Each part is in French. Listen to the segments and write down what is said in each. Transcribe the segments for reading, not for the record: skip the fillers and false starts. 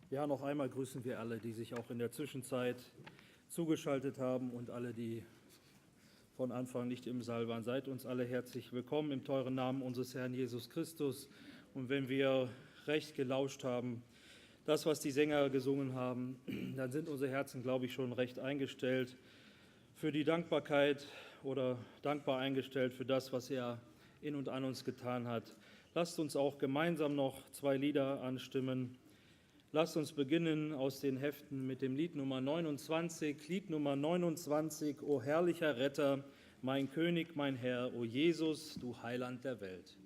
Ja, noch einmal grüßen wir alle, die sich auch in der Zwischenzeit zugeschaltet haben und alle, die von Anfang nicht im Saal waren. Seid uns alle herzlich willkommen im teuren Namen unseres Herrn Jesus Christus. Und wenn wir recht gelauscht haben, das, was die Sänger gesungen haben, dann sind unsere Herzen, glaube ich, schon recht eingestellt für die Dankbarkeit oder dankbar eingestellt für das, was er in und an uns getan hat. Lasst uns auch gemeinsam noch 2 Lieder anstimmen. Lasst uns beginnen aus den Heften mit dem Lied Nummer 29. Lied Nummer 29, O herrlicher Retter, mein König, mein Herr, O Jesus, du Heiland der Welt.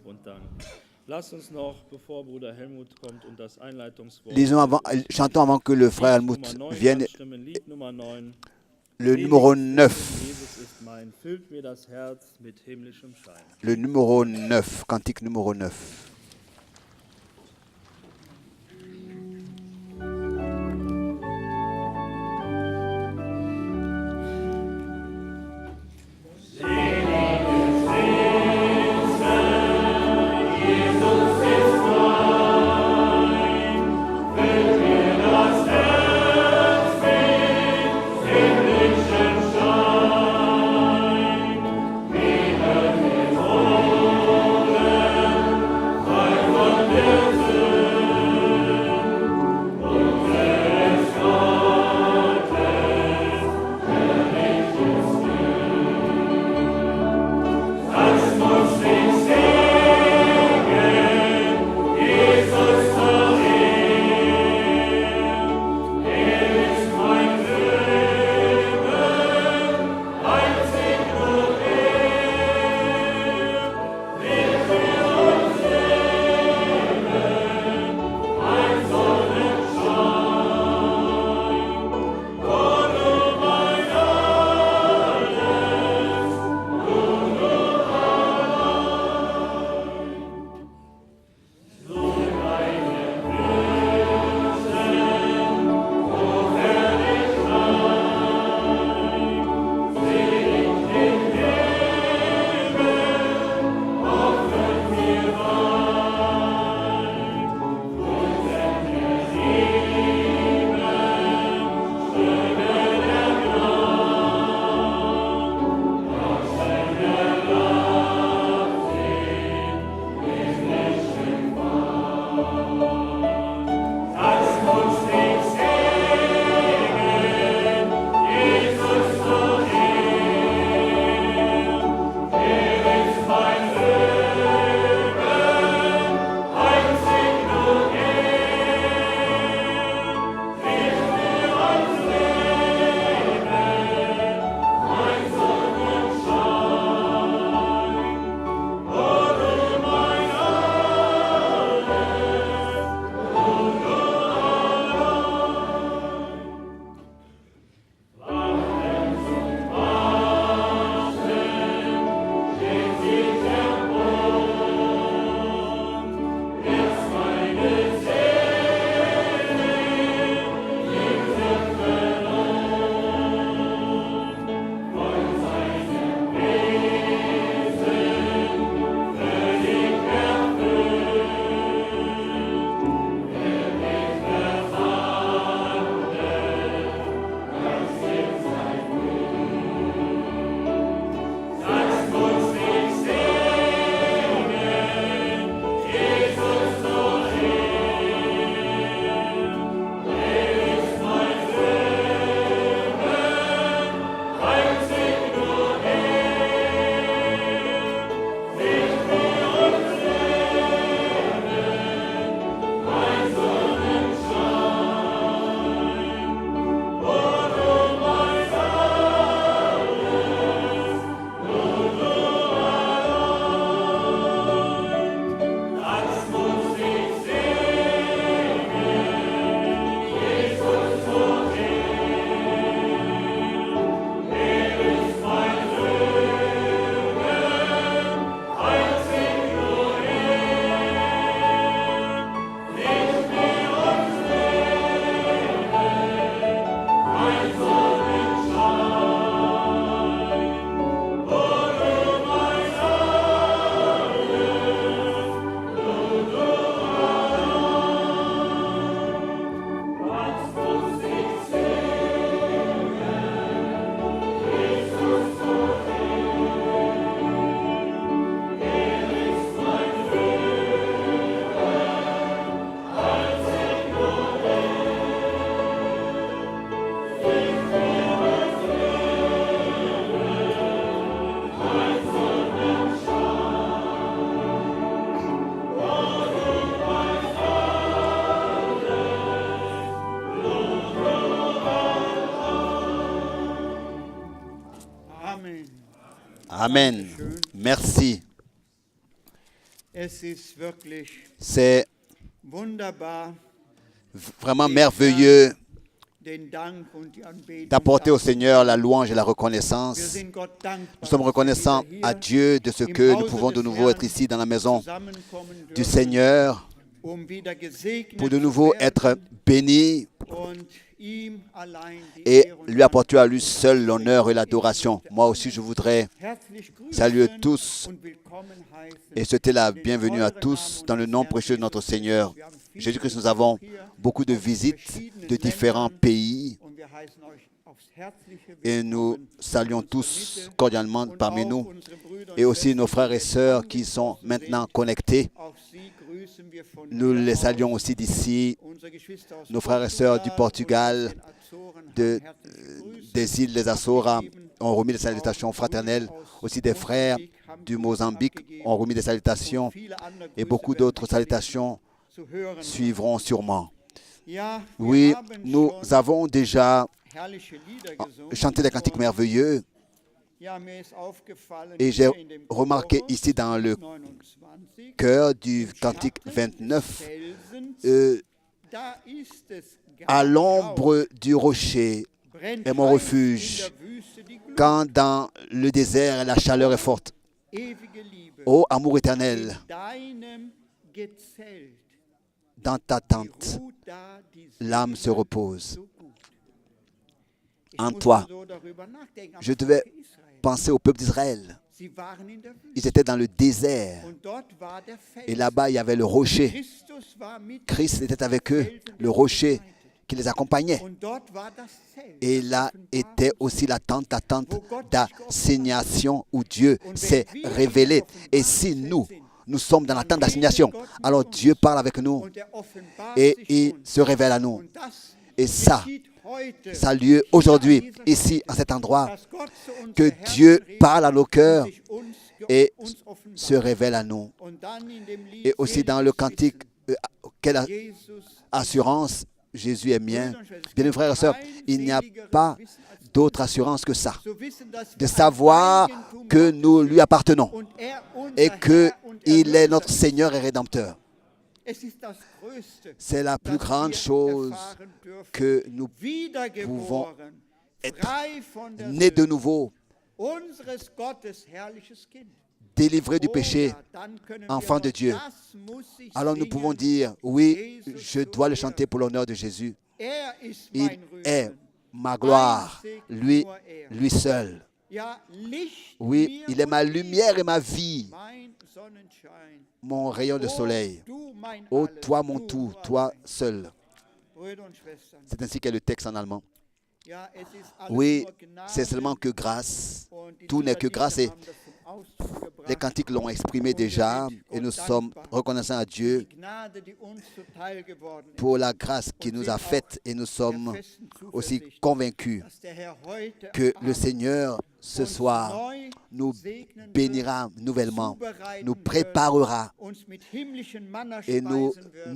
und Dank. Lass uns noch, bevor Bruder Helmut kommt und das Einleitungswort, Chantons avant que le frère Helmut vienne Lied Nummer 9. le numéro 9. Jesus ist mein, füllt mir das Herz mit himmlischem Schein. Le numéro 9, cantique numéro 9. Amen. Merci. Es ist wirklich C'est wunderbar, vraiment merveilleux den Dank und die Anbetung d'apporter au darzubringen. Seigneur la louange et la Wir reconnaissance. sind Gott dankbar, Nous sommes dass wir reconnaissants wieder à hier Dieu de ce que nous pouvons de nouveau être ici dans la maison zusammenkommen du dürfen, Seigneur wieder gesegnet pour de zu nouveau werden être bénis und ihm allein die et Ehre und lui apporter à lui seul l'honneur et l'adoration. Moi aussi, je voudrais herzlich grüßen saluer tous und willkommen heißen. et souhaiter la bienvenue à tous dans le nom précieux de notre Seigneur Jésus-Christ. Nous avons beaucoup de visites de différents pays Und wir heißen euch aufs herzliche et nous Willkommen. saluons tous cordialement Und parmi auch nous unsere Brüder und et aussi Schwestern, nos frères et die sœurs qui sont maintenant connectés. auch sie grüßen wir von Nous hier les aus. saluons aussi d'ici, Unsere Geschwister aus nos frères et sœurs du Portugal, und den Azoren de- haben herzliche Grüße. des îles des Açores ont remis des salutations fraternelles. Aussi des frères du Mozambique ont remis des salutations Viele andere et Grüße beaucoup werden d'autres salutations zu hören. suivront sûrement. Ja, wir Oui, haben nous schon avons déjà herrliche Lieder gesungen. chanté des cantiques merveilleux Ja, mir ist aufgefallen, et j'ai hier in dem remarqué Chorus ici dans le 29, cœur du cantique 29, Felsens, da ist es à ganz l'ombre du rocher grau, brennt est mon heiß refuge, in der Wüste die Glut, quand dans le désert la chaleur est forte. ewige Liebe, Ô amour éternel, in deinem Gezelt, dans ta die tente, ruht da die l'âme se Seele repose. so gut. Ich En musste toi, so darüber nachdenken, am je devais Volk Israel. penser au peuple d'Israël. Sie waren in der Wüste Ils étaient dans le désert und dort war der et Fels. là-bas il y avait le rocher. Christus war mit Christ était avec eux, le rocher qui les accompagnait. und dort war das Zelt. Et das là Offenbarungs- était aussi la tente d'assignation où Dieu s'est révélé. Et si nous sommes dans la tente d'assignation, alors Dieu parle avec nous und er offenbart et sich il uns. se révèle à nous. Und das Et ça, geschieht heute, ça a lieu aujourd'hui, ici, à cet endroit, dass Gott zu uns que Herzen Dieu redet parle à nos cœurs und sich et uns offenbart. se révèle à nous. Und dann in dem Lied Et aussi dans le cantique, quelle Jesus, assurance, Jésus est mien. Bien, mes frères et sœurs, il n'y a pas d'autre assurance que ça, so wissen, dass de wir ein savoir Eigentum que Gottes nous lui appartenons und er unser et Herr und qu'il est Erlöser notre ist. Seigneur et Rédempteur. Es ist das Größte, C'est la plus das grande wir chose erfahren dürfen. que nous Wiedergeboren, être frei von der nés de Sünde, nouveau, unseres Gottes herrliches Kind. délivrés du Oh péché, ja, dann können wir enfants de auch Dieu. das muss ich Alors nous singen. pouvons dire, oui, je dois le chanter pour l'honneur de Jésus. Er ist Il mein est Rühmen. ma gloire, lui seul. Ja, Licht Oui, mir il est ma und lumière et ma vie, mein Sonnenschein. mon rayon de Oh, soleil. du mein Ô Alles, toi mon du tout, nur toi mein. seul. Brüder und Schwestern, C'est ainsi qu'est le texte en allemand. ja, es ist alles Oui, nur Gnade c'est seulement que grâce. und die Tout n'est que Lieder grâce et haben das zum Ausdruck gebracht. les cantiques l'ont exprimé déjà et nous sommes reconnaissants à Dieu Die Gnade, die uns zuteil geworden ist, pour la grâce qu'il nous a faite et nous sommes der festen aussi Zuversicht, convaincus dass der Herr heute que am le Abend Seigneur ce uns soir neu nous segnen bénira nouvellement, zubereiten nous wird, préparera uns mit himmlischen Manna et nous speisen wird.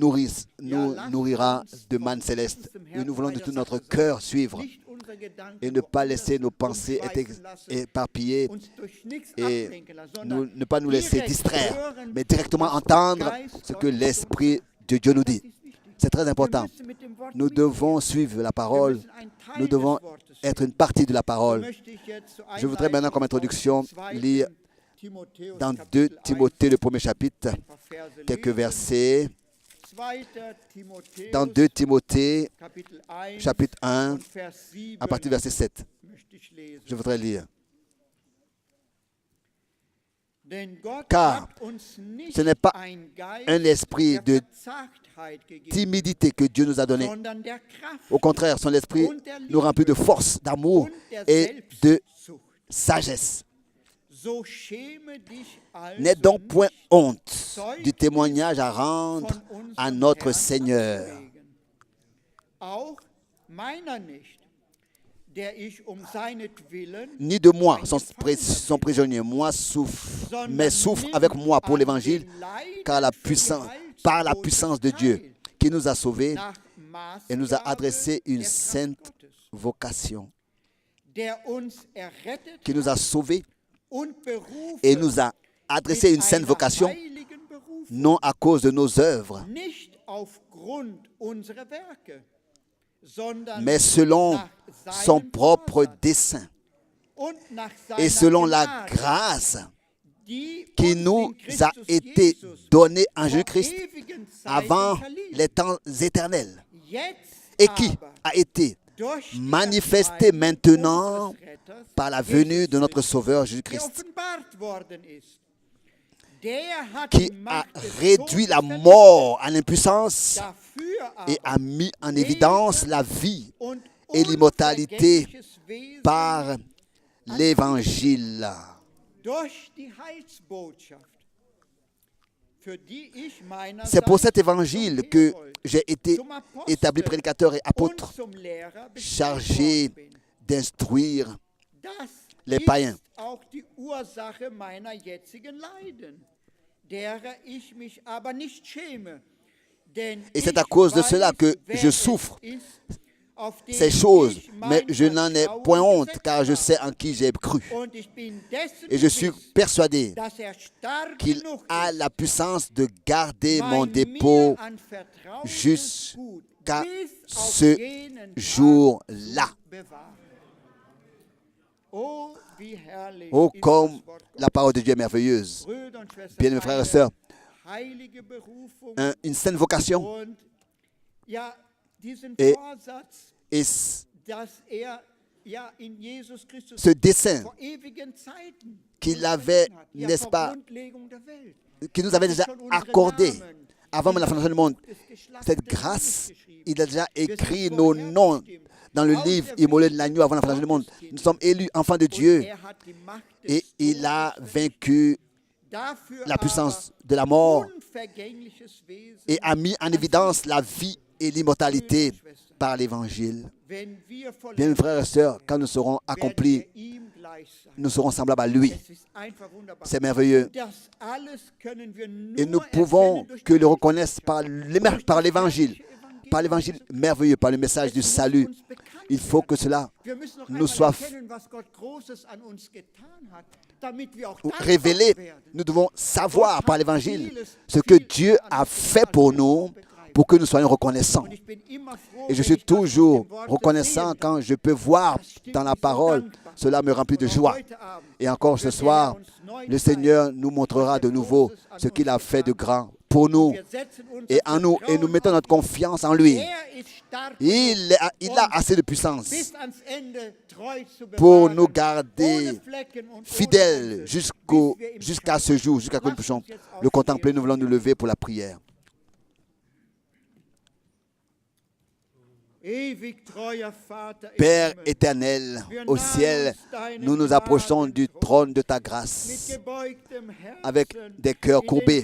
nous nourrira de manne céleste. Et nous voulons de tout notre cœur suivre Nicht unsere Gedanken et ne pas laisser nos woanders pensées être umschweifen lassen, éparpillées uns durch nichts et ablenken lassen, sondern ne pas nous laisser direkt distraire, hören, mais directement was der entendre Geist ce que Gottes l'Esprit de Dieu nous dit. Das ist wichtig. C'est très Wir important. müssen mit dem Wort Nous mitgehen. devons suivre la parole, Wir müssen ein Teil nous devons des Wortes être sein. une partie de la So parole. möchte ich jetzt zur Je voudrais maintenant comme Einleitung introduction aus 2. lire Timotheus dans 2 Kapitel 1 Timothée, le premier chapitre, ein paar Verse quelques lesen. versets. 2. Timotheus Dans 2 Timothée, Kapitel 1 chapitre 1, und Vers 7 à partir du verset 7. möchte ich lesen. Je voudrais lire. Denn Gott Car hat uns nicht ce n'est pas ein Geist un esprit der de Verzagtheit gegeben, timidité que Dieu nous a donné. sondern der Kraft Au contraire, son esprit nous remplit de force, d'amour und der et de Selbstzucht. sagesse. So schäme dich also N'aie donc point nicht, honte du témoignage à rendre von unserem à notre Herrn Seigneur, abzulegen. Auch meiner nicht, der ich seinetwillen, ni de moi, son prisonnier. Moi, mais souffre avec moi pour l'évangile, car par la puissance de Dieu qui nous a sauvés et nous a adressé une sainte vocation, qui nous a sauvés et nous a adressé une sainte vocation non à cause de nos œuvres, nicht aufgrund unserer Werke, sondern mais selon nach son seinem propre Vorsatz dessein und nach et seiner selon la Gnade, grâce die qui uns nous in a Christus été Jesus donnée en vor Jésus-Christ ewigen Zeiten avant verliehen. les temps éternels Jetzt et qui aber a été durch die manifesté Erscheinung maintenant unseres Retters, par la venue Jesus de notre Christus, Sauveur der Jésus-Christ, offenbart worden ist. Der hat qui die a Macht des réduit la Todes vernichtet, mort à l'impuissance dafür et aber a mis en évidence la vie und et l'immortalité unvergängliches Wesen par l'Évangile. durch die Heilsbotschaft, für die ich C'est pour cet meinerseits évangile zum que Herold, j'ai été zum Apostel établi prédicateur et und apôtre, zum Lehrer bestellt chargé worden bin. d'instruire Das les païens. ist auch die Ursache meiner jetzigen Leiden, derer ich mich aber nicht schäme. Denn Et c'est ich à cause de weiß, cela que wer je es souffre ist, auf den ces choses, ich mais mein je n'en ai Vertrauen point honte, gesetzt car je habe. sais en qui j'ai cru. Und ich bin dessen Et je suis gewiss, persuadé dass stark qu'il genug a ist, la puissance de garder mon mein dépôt mir anvertrautes jusqu'à Gut bis auf ce jenen Tag jour-là. zu bewahren. Oh, wie herrlich Oh, ist comme das Wort la parole de Dieu est merveilleuse. Brüder und Schwestern, Bien, mes frères et eine sœurs, heilige Berufung une sainte vocation und ja, diesen Et- Vorsatz, et dass ja in Jesus Christus ce dessein vor ewigen Zeiten qu'il uns avait, verliehen hat, ja, n'est-ce vor pas, Grundlegung der Welt. qu'il nous avait déjà accordé avant la fondation du monde. Cette grâce, il a déjà écrit nos noms dans le livre immolé de l'agneau avant la fondation du monde. Nous sommes élus enfants de Dieu et il a vaincu la puissance de la mort et a mis en évidence la vie et l'immortalité par l'Évangile. Bien, mes frères et sœurs, quand nous serons accomplis, nous serons semblables à lui. C'est merveilleux. Et nous pouvons que le reconnaître par l'Évangile. Par l'Évangile merveilleux, par le message du salut. Il faut que cela nous soit révélé. Nous devons savoir par l'Évangile ce que Dieu a fait pour nous, pour que nous soyons reconnaissants. Et je suis toujours reconnaissant quand je peux voir dans la parole, cela me remplit de joie. Et encore ce soir, le Seigneur nous montrera de nouveau ce qu'il a fait de grand pour nous et en nous. Et nous mettons notre confiance en lui. Il a assez de puissance pour nous garder fidèles jusqu'à ce jour, jusqu'à ce que nous puissions le contempler. Nous voulons nous lever pour la prière. Père éternel, au ciel, nous nous approchons du trône de ta grâce avec des cœurs courbés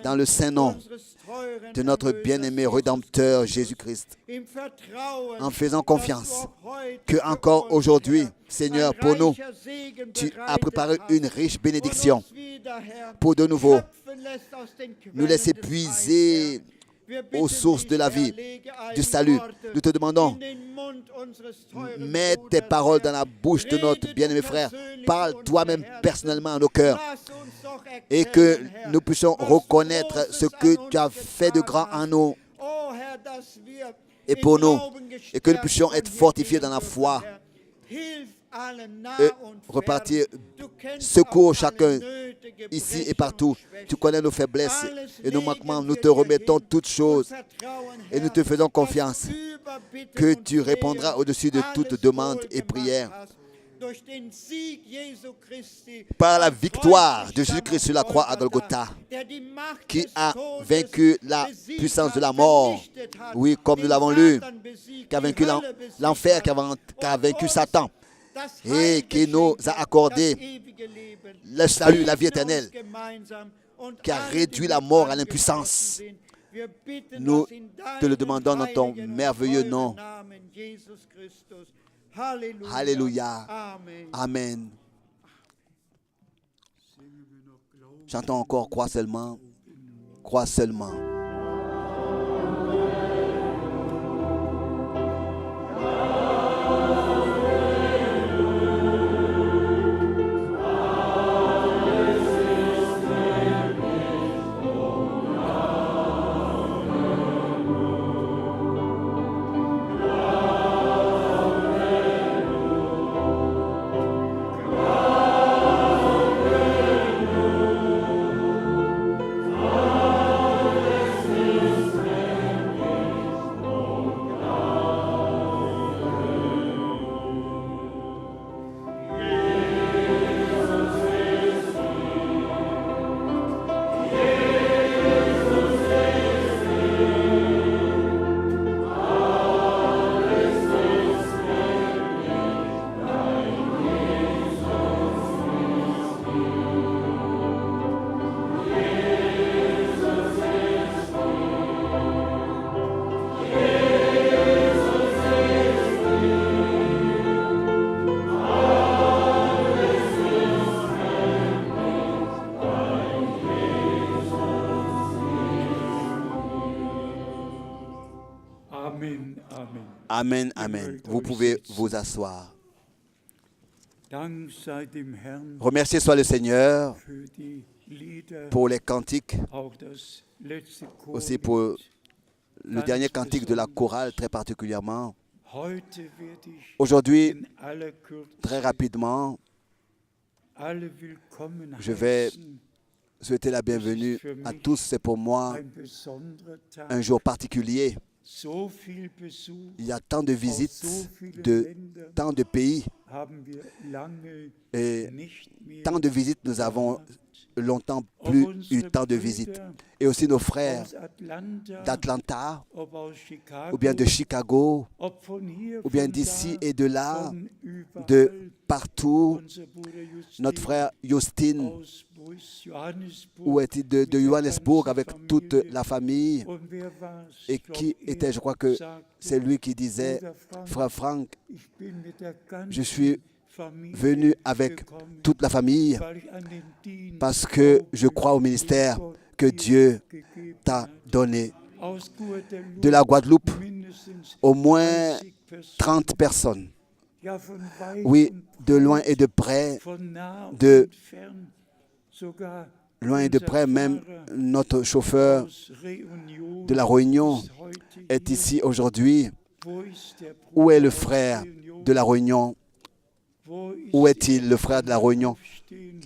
dans le saint nom de notre bien-aimé Rédempteur Jésus-Christ, en faisant confiance que encore aujourd'hui, Seigneur, pour nous, tu as préparé une riche bénédiction pour de nouveau nous laisser puiser aux sources de la vie, du salut. Nous te demandons, mets tes paroles dans la bouche de notre bien-aimé frère. Parle toi-même personnellement à nos cœurs et que nous puissions reconnaître ce que tu as fait de grand en nous et pour nous, et que nous puissions être fortifiés dans la foi et repartir. Secours chacun ici et partout. Tu connais nos faiblesses et nos manquements. Nous te remettons toutes choses et nous te faisons confiance que tu répondras au-dessus de toute demande et prière. Par la victoire de Jésus-Christ sur la croix à Golgotha, qui a vaincu la puissance de la mort, oui, comme nous l'avons lu, qui a vaincu l'enfer, qui a vaincu Satan, et qui nous a accordé le salut, la vie éternelle, qui a réduit la mort à l'impuissance. Nous te le demandons dans ton merveilleux nom. Alléluia. Amen. Chantons encore, crois seulement, crois seulement. Amen, amen. Vous pouvez vous asseoir. Dank sei dem Herrn Remerciez soit le Seigneur für die Lieder, pour les cantiques, auch das letzte aussi pour Chorlied. le dernier cantique de la chorale très particulièrement. Heute werde ich Aujourd'hui, in aller Kürze très rapidement, alle willkommen je vais heißen. souhaiter la bienvenue à tous. C'est pour moi Ein besonderer Tag. un jour particulier. So viel Besuch Il y a tant de aus visites so vielen de Ländern tant de pays haben wir lange et nicht mehr tant de visites nous avons gehabt. longtemps Ob plus unsere eu tant de Brüder visites. Et aussi nos frères aus Atlanta, d'Atlanta ob aus Chicago, ou bien de Chicago ob von hier, ou bien von d'ici da, et de là, von überall. de partout. Unser Bruder Justin Notre frère Justin, aus Johannesburg, où est-il de mit der Johannesburg ganzen avec toute Familie. la famille. Und wer war's? Et Ich glaub, qui était, je crois que sagte, c'est lui qui disait, Bruder Frank, frère Franck, ich bin mit der ganzen je suis Familie venu avec gekommen, toute la famille weil ich an den Dienst parce que je glaube, crois au den ministère Gott que dir Dieu gegeben t'a hat. donné. Aus Guadeloupe De la Guadeloupe, mindestens au moins 30 Personen. 30 personnes. Ja, von weit Oui, und de loin breit, et de près, von nah de- und fern, sogar loin et de unser près, même Fahrer notre chauffeur aus Réunion de la Réunion ist heute est hier. ici aujourd'hui. Wo ist der Où est Bruder le aus frère Réunion? de la Réunion? Wo ist Où est-il, le frère de la Réunion? Aufstehen?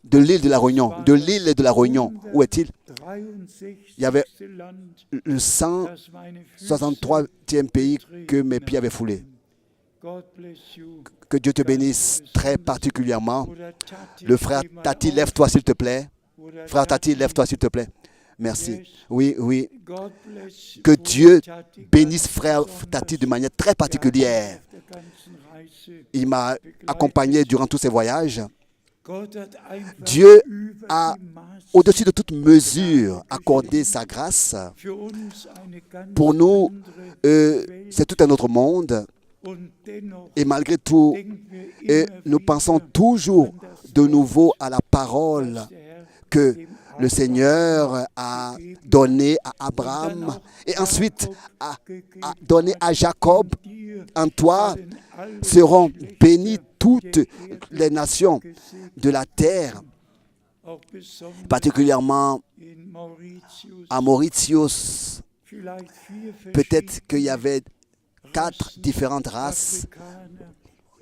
De l'île de la Réunion, de l'île de la Réunion, où est-il? 63. Il y avait Land, le das meine Füße 163e pays que mes pieds avaient foulé. God bless you. Que Dieu te bénisse très particulièrement. Bruder Tati, Le frère steh mal Tati, auf. lève-toi s'il te plaît. Bruder Frère Tati, Tati, lève-toi s'il te plaît. Merci. Oui, oui. God bless Que Bruder Dieu Tati bénisse ganz frère besonders. Tati de manière très particulière. Er hat auf der ganzen Reise Il m'a accompagné durant tous ces voyages. Gott hat einfach Dieu über a, die Maßen au-dessus de toute mesure, accordé sa grâce. für uns eine ganz Pour nous, andere Welt. c'est tout un autre monde. Und dennoch Et malgré tout, denken wir et immer nous pensons wieder toujours an das de Wort, nouveau à la parole das der Herr que dem le Seigneur a donné à Abraham et ensuite a donné à Jacob. dir En toi sollen alle seront bénies Geschlechter toutes der Erde les nations gesegnet, de la terre, auch besonders particulièrement in Mauritius. à Mauritius. Vielleicht 4 Peut-être qu'il y verschiedene avait 4 Rassen, différentes races Afrikaner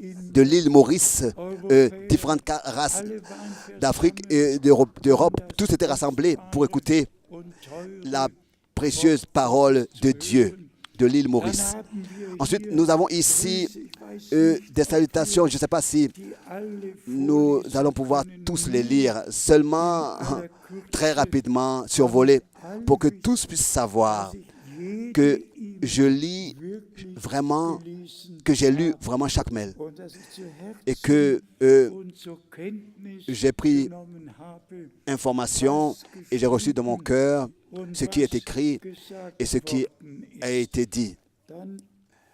in de l'île Maurice, Europäer, différentes races alle waren d'Afrique versammelt, et d'Europe. Tous étaient rassemblés pour écouter und teure la précieuse parole de Dieu de l'île Dann Maurice. haben wir Ensuite, hier nous avons ici Grüße, ich weiß nicht, des salutations. Je ne sais pas si die alle nous vorlesen allons pouvoir können, tous nur les lire, seulement in aller Kürze, très rapidement, survoler, pour que tous puissent savoir dass ich jede que E-Mail je lis wirklich vraiment, gelesen que j'ai lu habe vraiment chaque mail und dass ich zu et Herzen que und zur Kenntnis j'ai pris genommen habe information et j'ai reçu dans mon cœur und ce qui est was écrit gesagt et ce qui worden a ist. été dit. Dann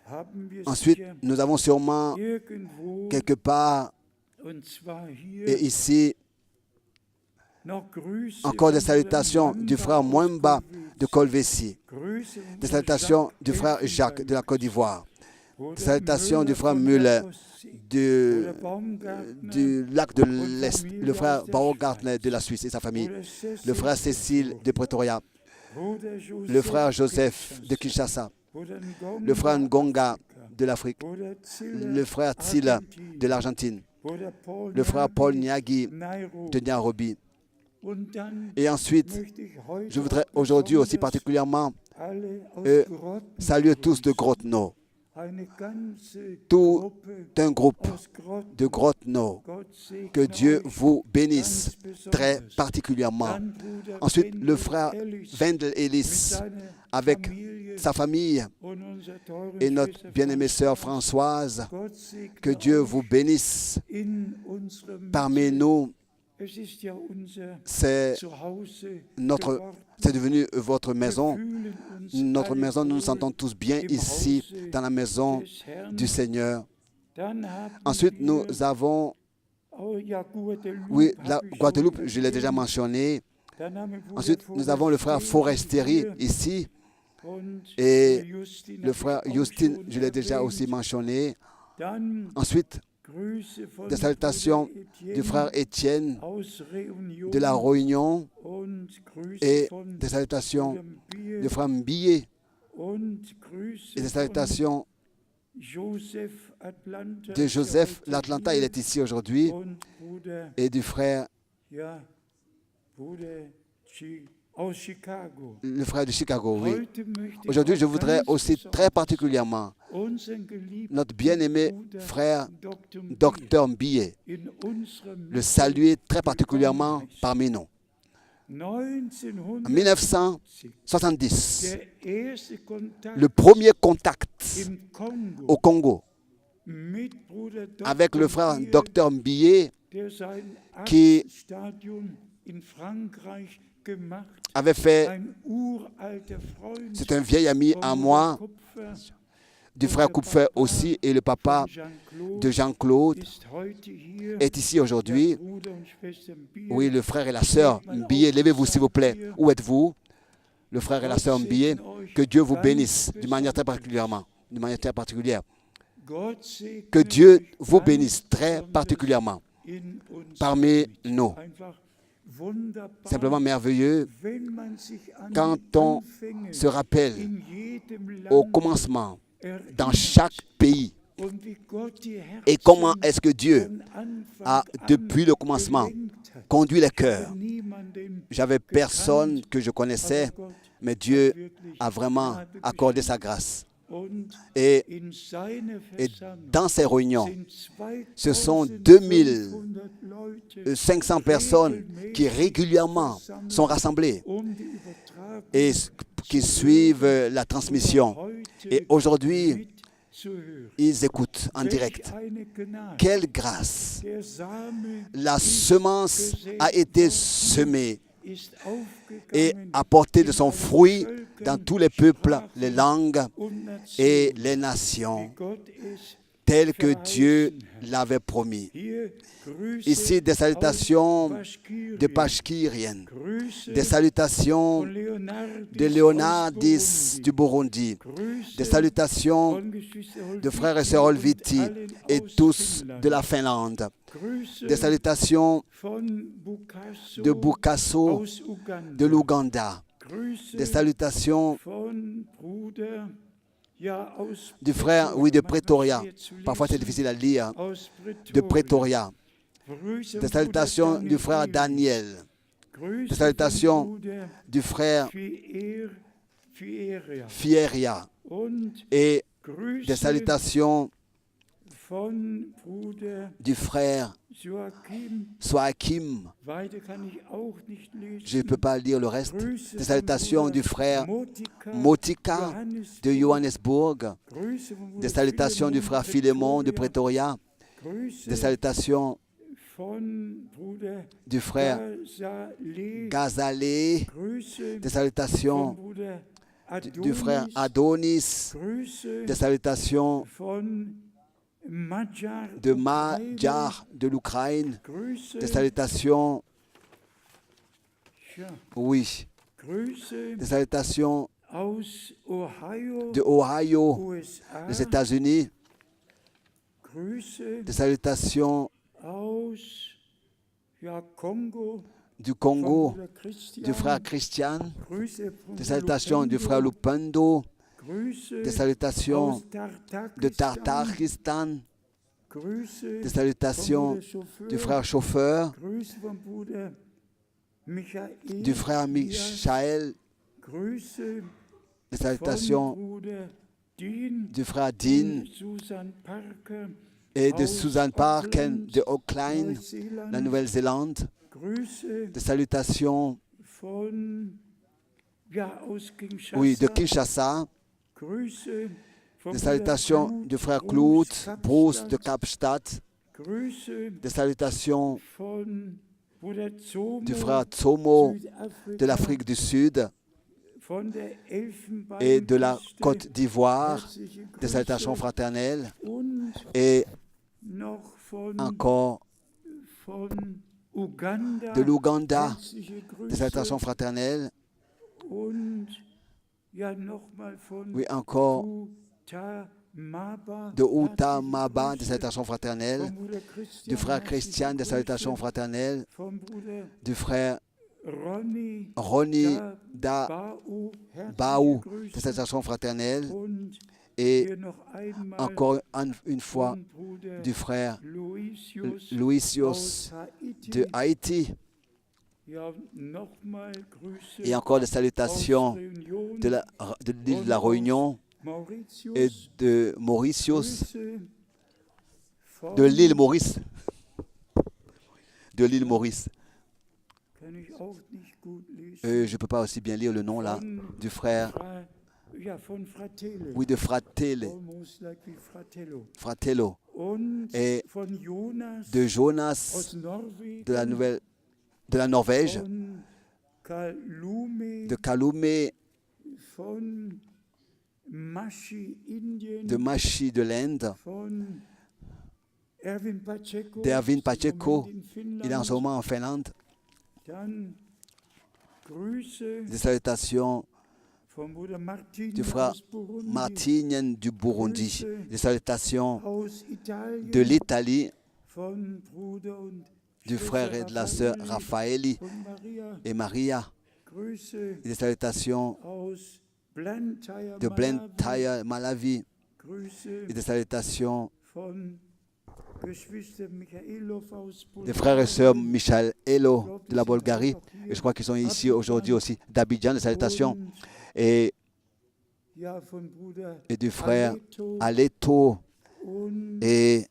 haben wir Ensuite, sicher nous avons sûrement irgendwo, quelque part und zwar hier, et ici noch Grüße encore des von salutations Bruder du frère Mwamba Mwemba de Colvessi, Grüße von des Bruder salutations Jacques du frère Jacques de la Elfenbein, Côte d'Ivoire, Bruder des salutations du Müller frère von Müller der Ostsee, du, Bruder Baumgartner, du lac de l'Est, le frère Baumgartner de la Suisse et sa famille, Bruder Cecil, le frère Cécile de Pretoria, Bruder le frère Joseph de Kinshasa, Kinshasa, Bruder le frère Ngonga Afrika, de l'Afrique, Bruder Ziller, le frère Tsila Argentine, de l'Argentine, Bruder Paul le frère Paul Niagi Nairobi. de Nairobi. Und dann Et ensuite, möchte ich heute je voudrais auch aujourd'hui aussi besonders particulièrement alle aus Grotten saluer tous de Grotno, eine ganze tout Gruppe un groupe aus Grotten. de Grotno. Gott segne Que Dieu euch vous bénisse ganz très besonders. particulièrement. Dann Bruder Ensuite, le Wendel frère Ellis Wendel mit Ellis seiner avec Familie sa famille und unserer teuren et notre Schwester bien-aimée sœur Françoise. Françoise. Gott segne Que Dieu euch vous bénisse in unserem parmi Mitte. nous. Es ist ja unser C'est Zuhause notre, geworden. c'est devenu votre Wir maison. fühlen uns Notre alle maison, nous nous wohl sentons tous bien im ici, Hause dans la maison des Herrn. du Seigneur. Dann haben Ensuite, wir, nous avons, oh ja, Guadeloupe, oui, la habe ich schon Guadeloupe, je l'ai déjà erwähnt. mentionné. Dann haben wir Bruder Ensuite, nous avons le frère Forestieri Forestieri hier. ici. et le frère Justin, je l'ai déjà aussi mentionné. Ensuite, des salutations du frère Étienne de la Réunion et des salutations du frère Mbillet et des salutations de Joseph l'Atlanta, il est ici aujourd'hui, et du frère, le frère de Chicago, oui. Aujourd'hui, je voudrais aussi très particulièrement notre bien-aimé frère Dr Mbillet le saluer très particulièrement parmi nous. En 1970, le premier contact au Congo avec le frère Dr Mbillet qui avait fait, c'est un vieil ami à moi, du frère Kupfer aussi, et le papa de Jean-Claude est ici aujourd'hui. Oui, le frère et la sœur Mbillet, levez-vous s'il vous plaît. Où êtes-vous? Le frère et la sœur Mbillet, que Dieu vous bénisse d'une manière très particulière. Que Dieu vous bénisse très particulièrement parmi nous. Simplement merveilleux quand on se rappelle au commencement dans chaque pays et comment est-ce que Dieu a depuis le commencement conduit les cœurs. J'avais personne que je connaissais, mais Dieu a vraiment accordé sa grâce. Et dans ces réunions, ce sont 2500 personnes qui régulièrement sont rassemblées et qui suivent la transmission. Et aujourd'hui, ils écoutent en direct. Quelle grâce! La semence a été semée et a porté de son fruit dans tous les peuples, les langues et les nations, tel que Dieu l'avait promis. Ici, des salutations de Pashkirienne, des salutations de Leonardis du Burundi, des salutations de frères et sœurs Olviti et tous de la Finlande, des salutations de Bukaso de l'Ouganda, des salutations du frère, oui, de Pretoria. Parfois c'est difficile à lire. De Pretoria. Des salutations du frère Daniel. Des salutations du frère Fieria. Et des salutations du frère Soakim. Je ne peux pas lire le reste. Des salutations du frère Motika de Johannesburg. Des salutations du frère Philémon de Pretoria. Des salutations du frère Gazalé. Des salutations du frère Adonis. Des salutations de Madjar de l'Ukraine, des salutations, oui, des salutations de Ohio, des États-Unis, des salutations du Congo, du frère Christian, des salutations du frère Lupendo, des salutations de Tartaristan, des salutations du frère chauffeur, du frère Michael, des salutations du frère Dean et de Susan Parker de Auckland, la Nouvelle-Zélande, des salutations, oui, de Kinshasa, des salutations du frère Claude Bruce de Kapstadt, des salutations du frère Tsomo de l'Afrique du Sud et de la Côte d'Ivoire, des salutations fraternelles, et encore de l'Ouganda, des salutations fraternelles, ja nochmal von Oui, encore Utamaba, de Utamaba, des salutations fraternelles, vom Bruder du Christian, frère Christian, des salutations fraternelles, vom Bruder du frère Ronny Ronny da Bau, herzliche Baou, Grüße. des salutations fraternelles, Und et hier noch einmal encore une fois vom Bruder du frère Luisius Luisius aus Haiti. de Haïti, Ja, nochmal Grüße et encore des aus salutations Réunion. de l'île de la Réunion Mauritius, et de Mauritius, Grüße von, de l'île Maurice, de l'île Maurice. kann ich auch nicht gut lesen, Je ne peux pas aussi bien lire le nom là, du frère, ja, von Fratello, oui, de Fratello, almost like wie Fratello. Fratello, Und et von Jonas de Jonas aus Norwegen, de la Norvège, von Kalume, de Kalume, von Mashi, Indien, de Machi de l'Inde, von Erwin Pacheco, d'Erwin Pacheco, im Moment in Finnland. il est en ce moment en Finlande. Dann Grüße Des salutations vom Bruder Martin du frère aus Burundi, Martinien du Burundi, des salutations aus Italien, de l'Italie, von Bruder und du frère et de la sœur Raffaelli und Maria, et Maria, Grüße et des salutations aus Blantyre, de Malawi, Blantyre, Malawi, Grüße et des salutations von Geschwister Michailov aus des frères et sœurs Bulgarien, Michel Elo de la Bulgarie, et je crois qu'ils sont ici aujourd'hui aussi, d'Abidjan, des salutations, und, et ja, von Bruder du frère Aleto Aleto und et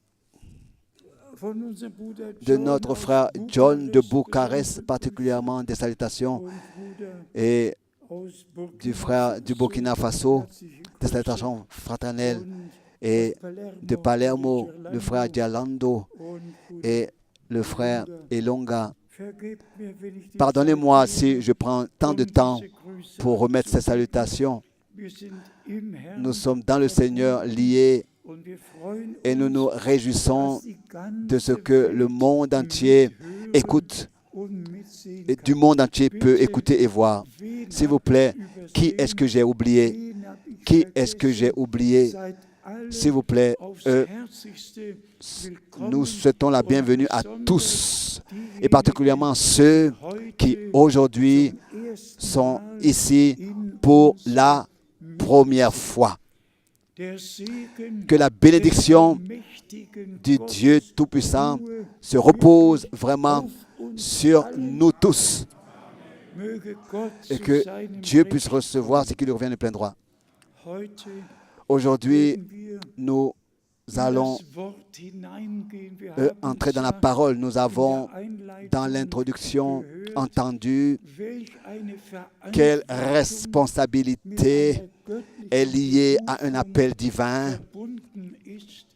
von unserem Bruder de John notre aus frère John de Bukarest, Bucarest, particulièrement des salutations, und Bruder et aus Burkina du frère du Burkina Faso, herzliche des Grüße. salutations fraternelles, Und et aus Palermo, de Palermo, Bruder le frère Gialando und Bruder et le frère Elonga. Vergebt mir, wenn ich die Pardonnez-moi Zeit si nehme, je prends tant de um temps diese Grüße pour remettre ces auszusprechen. salutations. Wir sind im Herrn Nous sommes dans le Seigneur liés und wir freuen et nous uns, nous réjouissons dass die ganze de ce que Welt le monde entier mithören écoute und mitsehen et kann. du monde entier peut Bitte, écouter et voir. wen S'il vous hab plaît, ich qui est-ce que j'ai oublié? wen hab ich Qui est-ce que j'ai vergessen? oublié? Seid alle S'il vous plaît, aufs Herzlichste willkommen nous souhaitons la und bienvenue à besonders tous, diejenigen, et particulièrement ceux qui heute aujourd'hui zum ersten sont Mal ici in pour unserer la première fois. Der Segen Que la des bénédiction allmächtigen du Gottes Dieu Tout-Puissant ruhe se repose wirklich vraiment auf uns sur allen. nous tous, Möge Gott et zu que seinem Dieu puisse Recht recevoir ce qui lui revient de plein droit. Heute Aujourd'hui, werden wir nous in allons das Wort hineingehen. Wir haben entrer dans la zwar parole. Nous avons, in der Einleitung dans l'introduction, gehört, entendu welch eine quelle Verantwortung responsabilité mit einer est göttlichen liée à un Berufung appel divin. verbunden ist.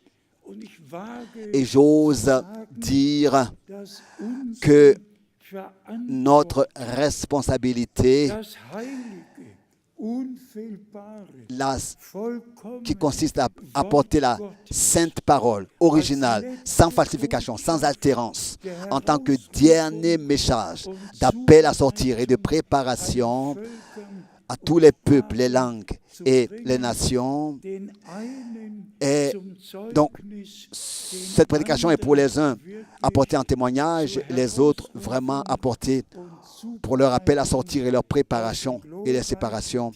Und ich wage Et j'ose zu sagen, dire dass unsere que Verantwortung, notre responsabilité, das Heilige, Unfehlbare, qui consiste à apporter la sainte parole originale, sans falsification, sans altérance, en tant que dernier message d'appel à sortir et de préparation à tous les peuples, les langues et les nations. Et donc, cette prédication est pour les uns apporter en témoignage, les autres vraiment apporter pour leur appel à sortir et leur préparation et les séparations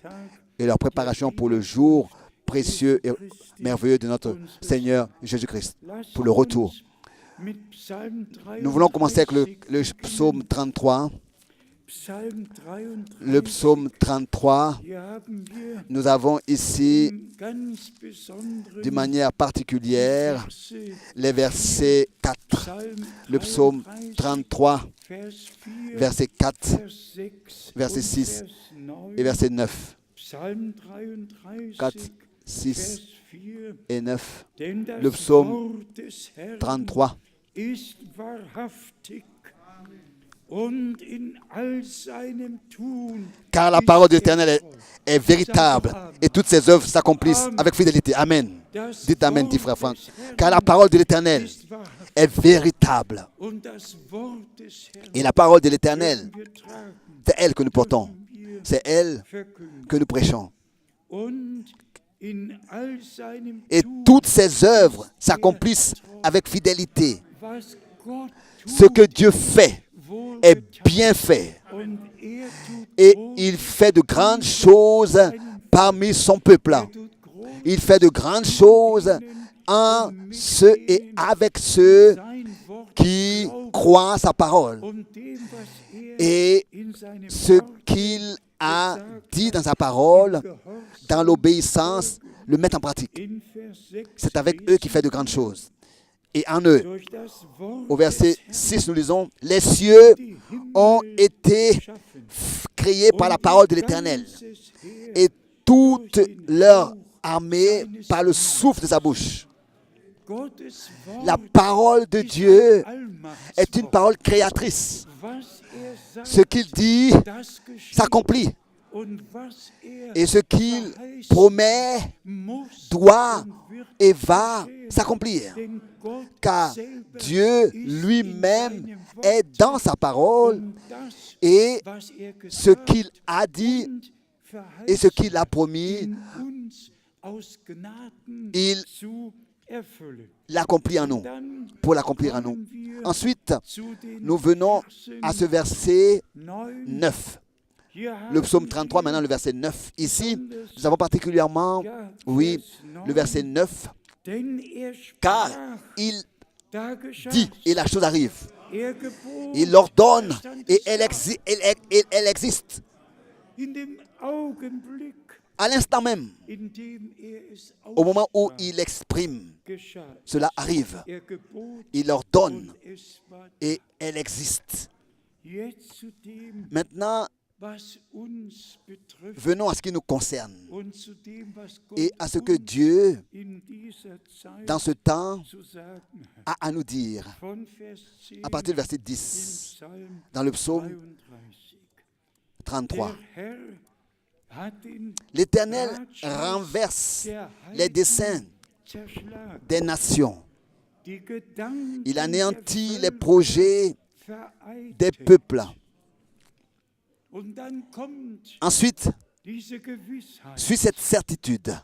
et leur préparation pour le jour précieux et merveilleux de notre Seigneur Jésus-Christ, pour le retour. Nous voulons commencer avec le psaume 33. Le psaume 33, nous avons ici, d'une manière particulière, les versets 4. Le psaume 33, verset 4, verset 6 et verset 9. 4, 6 et 9. Le psaume 33. Car la parole de l'Éternel est véritable et toutes ses œuvres s'accomplissent avec fidélité. Amen. Dites Amen, dit frère Franck. Car la parole de l'Éternel est véritable. Et la parole de l'Éternel, c'est elle que nous portons. C'est elle que nous prêchons. und in all seinem et Tun, toutes ses œuvres s'accomplissent avec fidélité. was Gott Ce que Dieu fait est bien fait und er tut et il fait de grandes choses parmi son peuple. Il fait de grandes choses en ceux et avec ceux sein Wort qui croient sa parole. und dem, was Et in seinem ce Wort qu'il a dit dans sa parole, dans l'obéissance, le met en pratique. in Vers 6 C'est avec eux qu'il fait de grandes choses. Et en eux, durch das Wort au verset 6, nous lisons, les cieux ont été créés par la parole de l'Éternel et toute leur armée par le souffle de sa bouche. Gottes Wort La parole de Dieu Allmacht, est une parole créatrice. was sagt, Ce qu'il dit das geschieht s'accomplit und was et ce qu'il promet muss doit und wird et va geschehen. s'accomplir. Denn Gott Car selber Dieu ist lui-même in seinem Wort est dans sa parole und das, et was er ce gesagt qu'il a dit und et ce verheißen, qu'il a promis, in uns aus Gnaden il zu erfüllen. l'accomplit en nous, Dann pour l'accomplir en nous. kommen wir Ensuite, zu den nous venons Versen à ce verset 9. 9. Hier Le psaume haben 33, wir maintenant le verset 9. Ici, nous avons particulièrement, ja, oui, Vers le verset 9, Denn er car sprach, il da geschah, dit et la chose arrive. er gebot, Il l'ordonne da stand et es da. elle existe. In dem Augenblick, À l'instant même, in dem er es au moment où aussprach, il exprime, geschah es. cela arrive. Er gebot Il ordonne und es war. et elle existe. Jetzt zu dem, Maintenant, was uns betrifft venons à ce qui nous concerne und zu dem, was Gott et à ce que uns Dieu, in dieser Zeit dans ce temps, zu sagen a hat. à nous dire. Von Vers 10 À partir du verset im 10, Psalm dans le psaume 33. 33. Der Herr hat den L'Éternel Ratschluss renverse der les Heiden desseins zerschlagen. des nations. Die Gedanken Il der anéantit les Völker projets vereitelt. des peuples. Und dann kommt Ensuite, diese Gewissheit. suit cette certitude.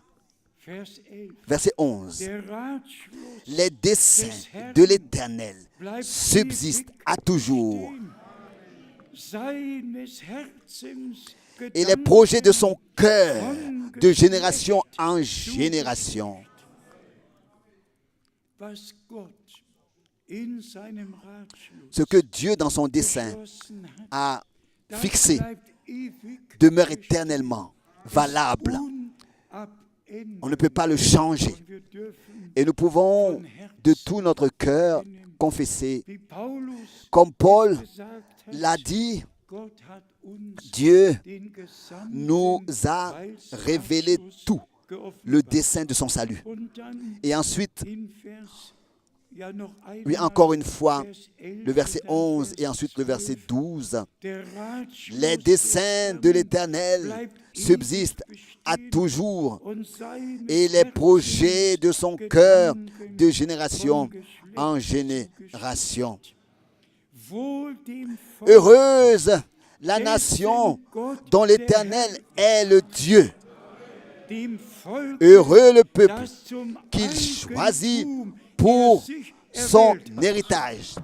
Vers 11. Verset 11. Der Ratschluss Les desseins de l'Éternel bleibt subsistent ewig à toujours. stehen. Seines Herzens Et les projets de son cœur, de génération en génération. was Gott in seinem Ratschluss Ce que Dieu, dans son dessein, beschlossen hat, a das fixé bleibt ewig demeure bestehen. éternellement valable. Unabänderlich. On ne peut pas le changer. Und wir dürfen, Et nous pouvons de tout notre cœur confesser, wie Paulus comme Paul gesagt hat, l'a dit, Gott hat uns Dieu den gesamten nous a révélé tout, le geoffenbart. dessein de son salut. Und dann Et ensuite, in Vers, ja noch oui, einmal, encore une fois, Vers 11 le verset und dann 11 Vers et ensuite le verset 12. 12. Der Ratschluss Les des desseins de Herrn l'Éternel bleibt subsistent ewig à bestehen toujours und seines et les Herzens projets de son cœur Gedanken de génération von Geschlecht en zu génération. Geschlecht. Wohl dem Volk, Heureuse la dessen nation Gott dont der l'Éternel Herr est le Dieu. dem Volk, Heureux le peuple das zum qu'il choisit Eigentum pour er sich son erwählt hat. héritage,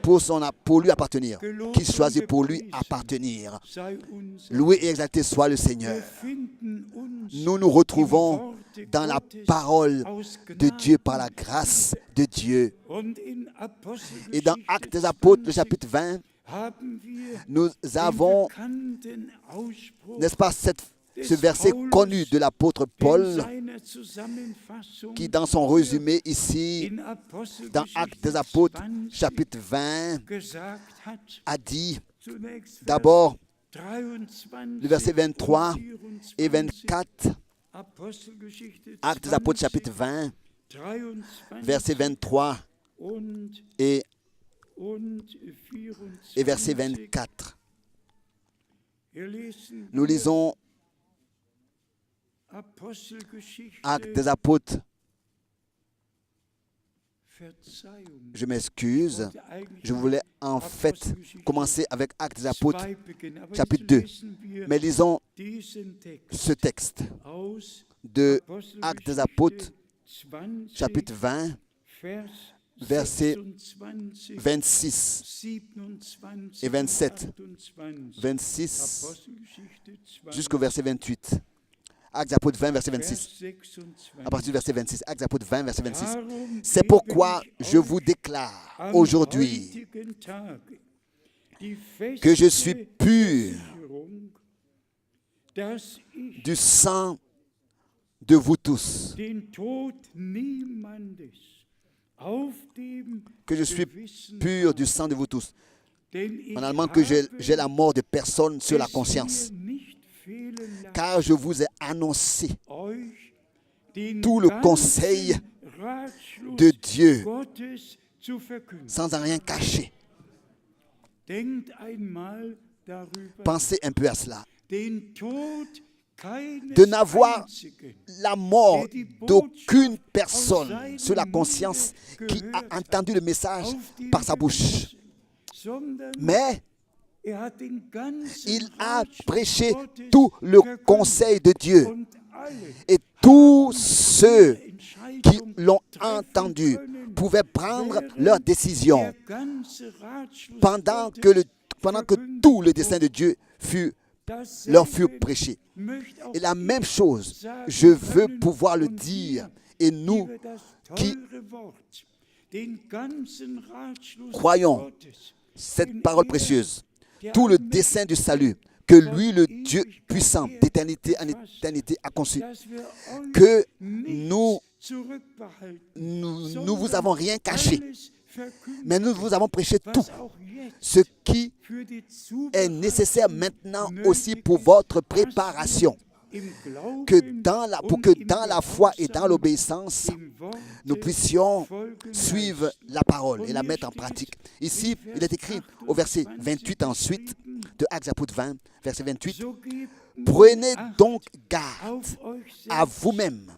pour lui appartenir, qu'il choisit pour lui appartenir. Sei unser. Loué et exalté soit le Seigneur. Wir finden uns Nous nous retrouvons im Worte dans la Gottes parole aus de Gnaden. Dieu par la grâce de Dieu. Und in Apostelgeschichte Et dans Actes des Apôtres, le 20 chapitre 20, haben wir nous den avons, bekannten Ausspruch, n'est-ce pas, ce verset connu de l'apôtre in Paul seiner Zusammenfassung qui, dans son résumé ici, in dans Actes des Apostelgeschichte Apôtres, 20 chapitre 20, gesagt hat, a dit zunächst Vers d'abord 23 le verset 23 und et 24, 24, Apostelgeschichte Actes des Apôtres, 20, chapitre 20, 23 verset 23 und et 24. verset 24. Wir lesen Nous lisons Apostelgeschichte, Actes des Apôtres, Verzeihung. Je m'excuse. Je voulais en fait commencer avec Actes des Apôtres, chapitre 2. Mais lisons ce texte de Actes des Apôtres, chapitre 20, versets 26 et 27. 26 jusqu'au verset 28. Actes des Apôtres 20, verset 26. À partir du verset 26. Actes des Apôtres 20, verset 26. C'est pourquoi je vous déclare aujourd'hui que je suis pur du sang de vous tous. Que je suis pur du sang de vous tous. En allemand, que j'ai la mort de personne sur la conscience. Car je vous ai annoncé tout le conseil de Dieu sans en rien cacher. Pensez un peu à cela. De n'avoir la mort d'aucune personne sur la conscience qui a entendu le message par sa bouche. Mais il a prêché tout le conseil de Dieu. Et tous ceux qui l'ont entendu pouvaient prendre leur décision pendant que tout le dessein de Dieu leur fut prêché. Et la même chose, je veux pouvoir le dire, et nous qui croyons cette parole précieuse, tout le dessein du salut que lui, le Dieu puissant, d'éternité en éternité, a conçu, que nous vous avons rien caché, mais nous vous avons prêché tout, ce qui est nécessaire maintenant aussi pour votre préparation, pour que dans la foi et dans l'obéissance, nous puissions suivre la parole et la mettre en pratique. Ici, il est écrit au verset 28 ensuite, de Actes Apôtres 20, verset 28, « Prenez donc garde à vous-même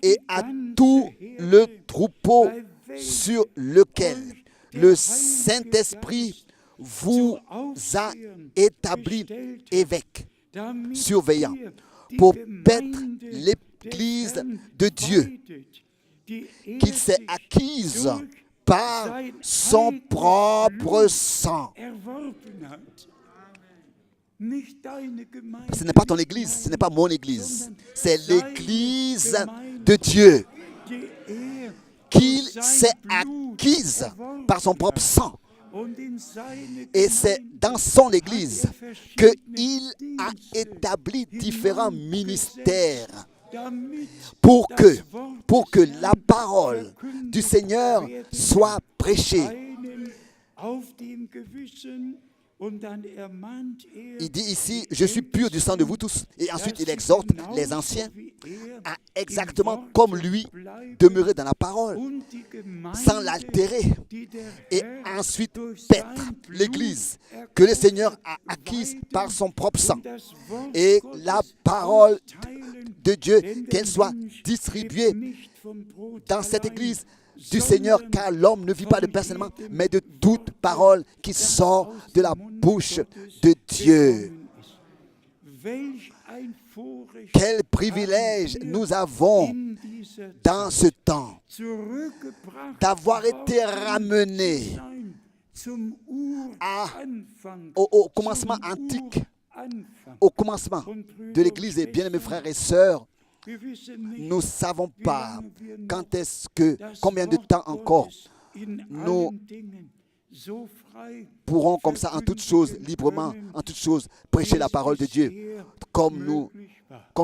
et à tout le troupeau sur lequel le Saint-Esprit vous a établi évêque, surveillant, pour paître l'Église de Dieu, qu'il s'est acquise par son propre sang. » Ce n'est pas ton église, ce n'est pas mon église, c'est l'église de Dieu qu'il s'est acquise par son propre sang. Et c'est dans son église qu'il a établi différents ministères pour que la parole du Seigneur soit prêchée. Il dit ici, je suis pur du sang de vous tous. Et ensuite, il exhorte les anciens à exactement comme lui demeurer dans la parole, sans l'altérer. Et ensuite, paître l'Église que le Seigneur a acquise par son propre sang. Et la parole de Dieu, qu'elle soit distribuée dans cette Église du Seigneur, car l'homme ne vit pas de personnellement, mais de toute parole qui sort de la bouche de Dieu. Quel privilège nous avons dans ce temps d'avoir été ramenés au commencement antique, au commencement de l'Église. Et bien, mes frères et sœurs, nous ne savons pas combien de temps encore nous pourrons comme ça en toutes choses, librement, en toutes choses, prêcher la parole de Dieu comme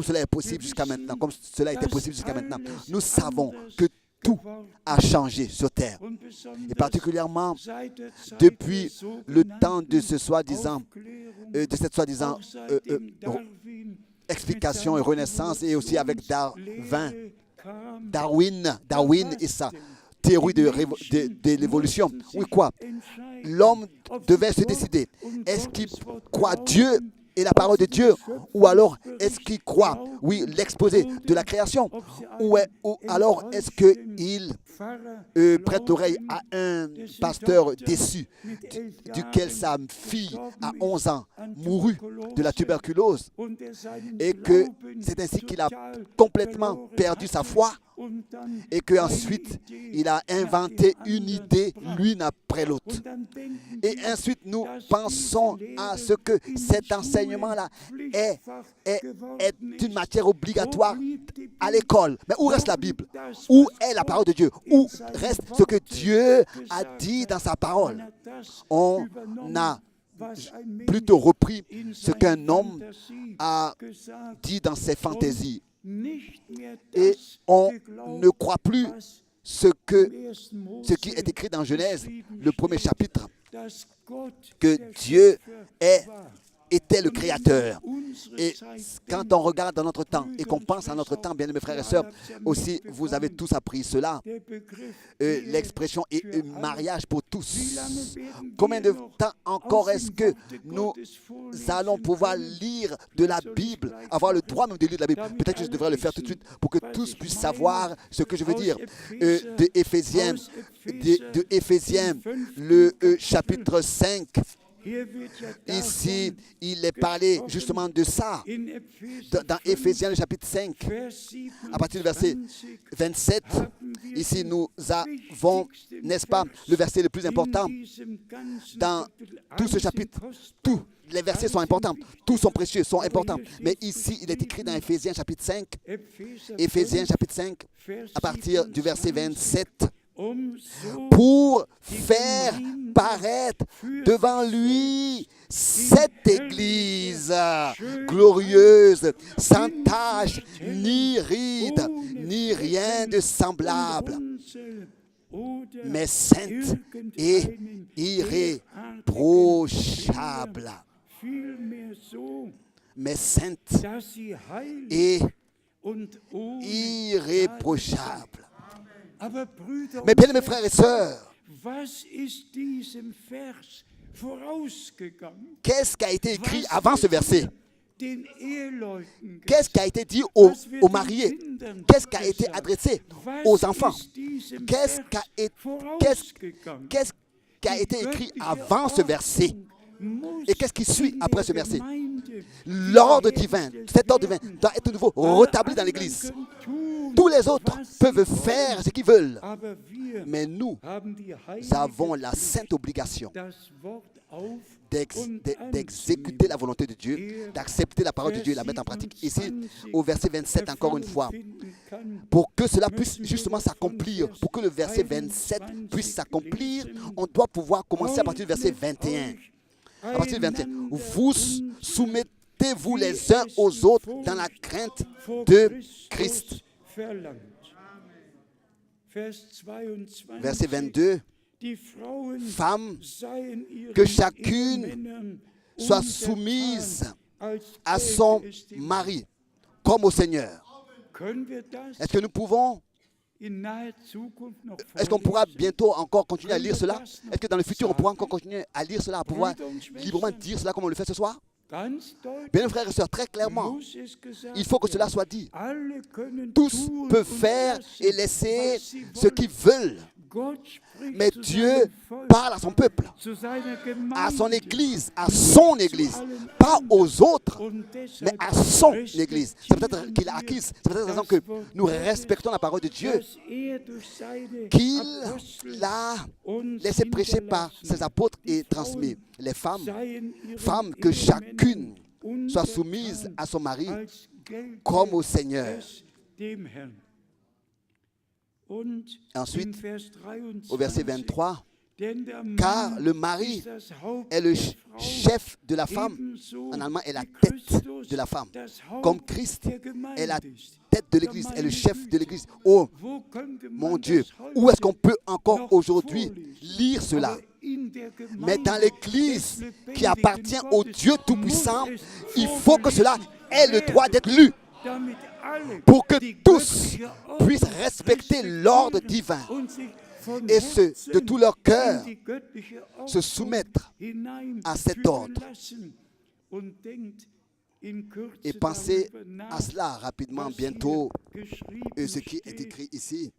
cela est possible jusqu'à maintenant, comme cela était possible jusqu'à maintenant. Nous savons que tout a changé sur terre. Et particulièrement depuis le temps de cette soi-disant explication et renaissance, et aussi avec Darwin et sa théorie de l'évolution. Oui, quoi? L'homme devait se décider. Est-ce qu'il croit Dieu et la parole de Dieu, ou alors est-ce qu'il croit, oui, l'exposé de la création, ou alors est-ce qu'il prête l'oreille à un pasteur déçu, duquel sa fille à 11 ans mourut de la tuberculose, et que c'est ainsi qu'il a complètement perdu sa foi, et qu'ensuite il a inventé une idée l'une après l'autre. Et ensuite nous pensons à ce que cet enseignement-là est une matière obligatoire à l'école. Mais où reste la Bible? Où est la parole de Dieu? Où reste ce que Dieu a dit dans sa parole? On a plutôt repris ce qu'un homme a dit dans ses fantaisies. Et on ne croit plus ce qui est écrit dans Genèse, le premier chapitre, que Dieu était le Créateur. Et quand on regarde dans notre temps et qu'on pense à notre temps, bien aimés frères et sœurs, aussi vous avez tous appris cela, l'expression est mariage pour tous. Combien de temps encore est-ce que nous allons pouvoir lire de la Bible, avoir le droit même de lire de la Bible? Peut-être que je devrais le faire tout de suite pour que tous puissent savoir ce que je veux dire. De Éphésiens, le chapitre 5. Ici, il est parlé justement de ça. Dans Éphésiens, le chapitre 5, à partir du verset 27, ici nous avons, n'est-ce pas, le verset le plus important dans tout ce chapitre. Tous les versets sont importants, tous sont précieux, sont importants. Mais ici, il est écrit dans Éphésiens, chapitre 5, à partir du verset 27. Pour faire paraître devant lui cette Église glorieuse, sans tache, ni ride, ni rien de semblable, mais sainte et irréprochable. Mais sainte et irréprochable. Mais bien, mes frères et sœurs, qu'est-ce qui a été écrit avant ce verset? Qu'est-ce qui a été dit aux mariés? Qu'est-ce qui a été adressé aux enfants? Qu'est-ce qui a été écrit avant ce verset? Et qu'est-ce qui suit après ce verset? L'ordre divin, cet ordre divin doit être de nouveau rétabli dans l'Église. Tous les autres peuvent faire ce qu'ils veulent, mais nous avons la sainte obligation d'exécuter la volonté de Dieu, d'accepter la parole de Dieu et la mettre en pratique. Ici, au verset 27, encore une fois, pour que cela puisse justement s'accomplir, pour que le verset 27 puisse s'accomplir, on doit pouvoir commencer à partir du verset 21. À partir du 21, vous soumettez-vous les uns aux autres dans la crainte de Christ. Verset 22, femmes, que chacune soit soumise à son mari, comme au Seigneur. Est-ce que nous pouvons, est-ce qu'on pourra bientôt encore continuer à lire cela? Est-ce que dans le futur, on pourra encore continuer à lire cela, à pouvoir librement dire cela comme on le fait ce soir? Bien, frères et sœurs, très clairement, il faut que cela soit dit. Tous peuvent faire et laisser ce qu'ils veulent. Mais Dieu parle à son peuple, à son Église, pas aux autres, mais à son Église. C'est peut-être qu'il a acquise, c'est peut-être la raison que nous respectons la parole de Dieu, qu'il l'a laissé prêcher par ses apôtres et transmis. Les femmes, que chacune soit soumise à son mari comme au Seigneur. Ensuite, au verset 23, car le mari est le chef de la femme, en allemand est la tête de la femme, comme Christ est la tête de l'Église, est le chef de l'Église. Oh mon Dieu, où est-ce qu'on peut encore aujourd'hui lire cela? Mais dans l'Église qui appartient au Dieu Tout-Puissant, il faut que cela ait le droit d'être lu, pour que tous puissent respecter l'ordre divin et de tout leur cœur se soumettre à cet ordre. Et pensez à cela rapidement, bientôt, ce qui est écrit ici.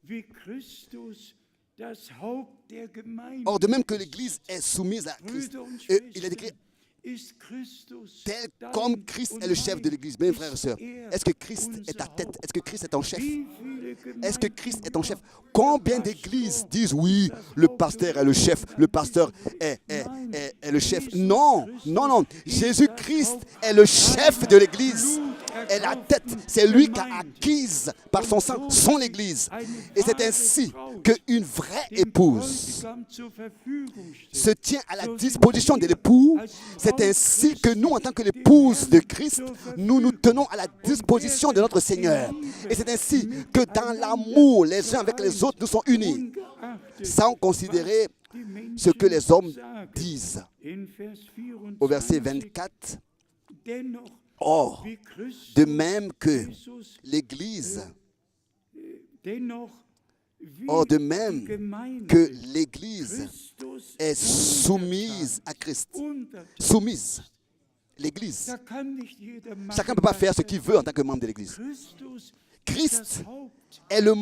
Or, de même que l'Église est soumise à Christ, il est écrit, tel comme Christ est le chef de l'Église. Mes frères et sœurs, est-ce que Christ est ta tête? Est-ce que Christ est ton chef? Est-ce que Christ est ton chef? Combien d'églises disent oui, le pasteur est le chef, le pasteur est le chef? Non, non, non. Jésus-Christ est le chef de l'Église, est la tête. C'est lui qui a acquise par son sang son Église. Et c'est ainsi qu'une vraie épouse se tient à la disposition de l'époux. C'est ainsi que nous, en tant que l'épouse de Christ, nous nous tenons à la disposition de notre Seigneur. Et c'est ainsi que dans l'amour, les uns avec les autres, nous sommes unis, sans considérer ce que les hommes disent. Au verset 24, or, de même que l'Église, de même que l'Église est soumise à Christ, soumise, l'Église. Chacun ne peut pas faire ce qu'il veut en tant que membre de l'Église. Christ est le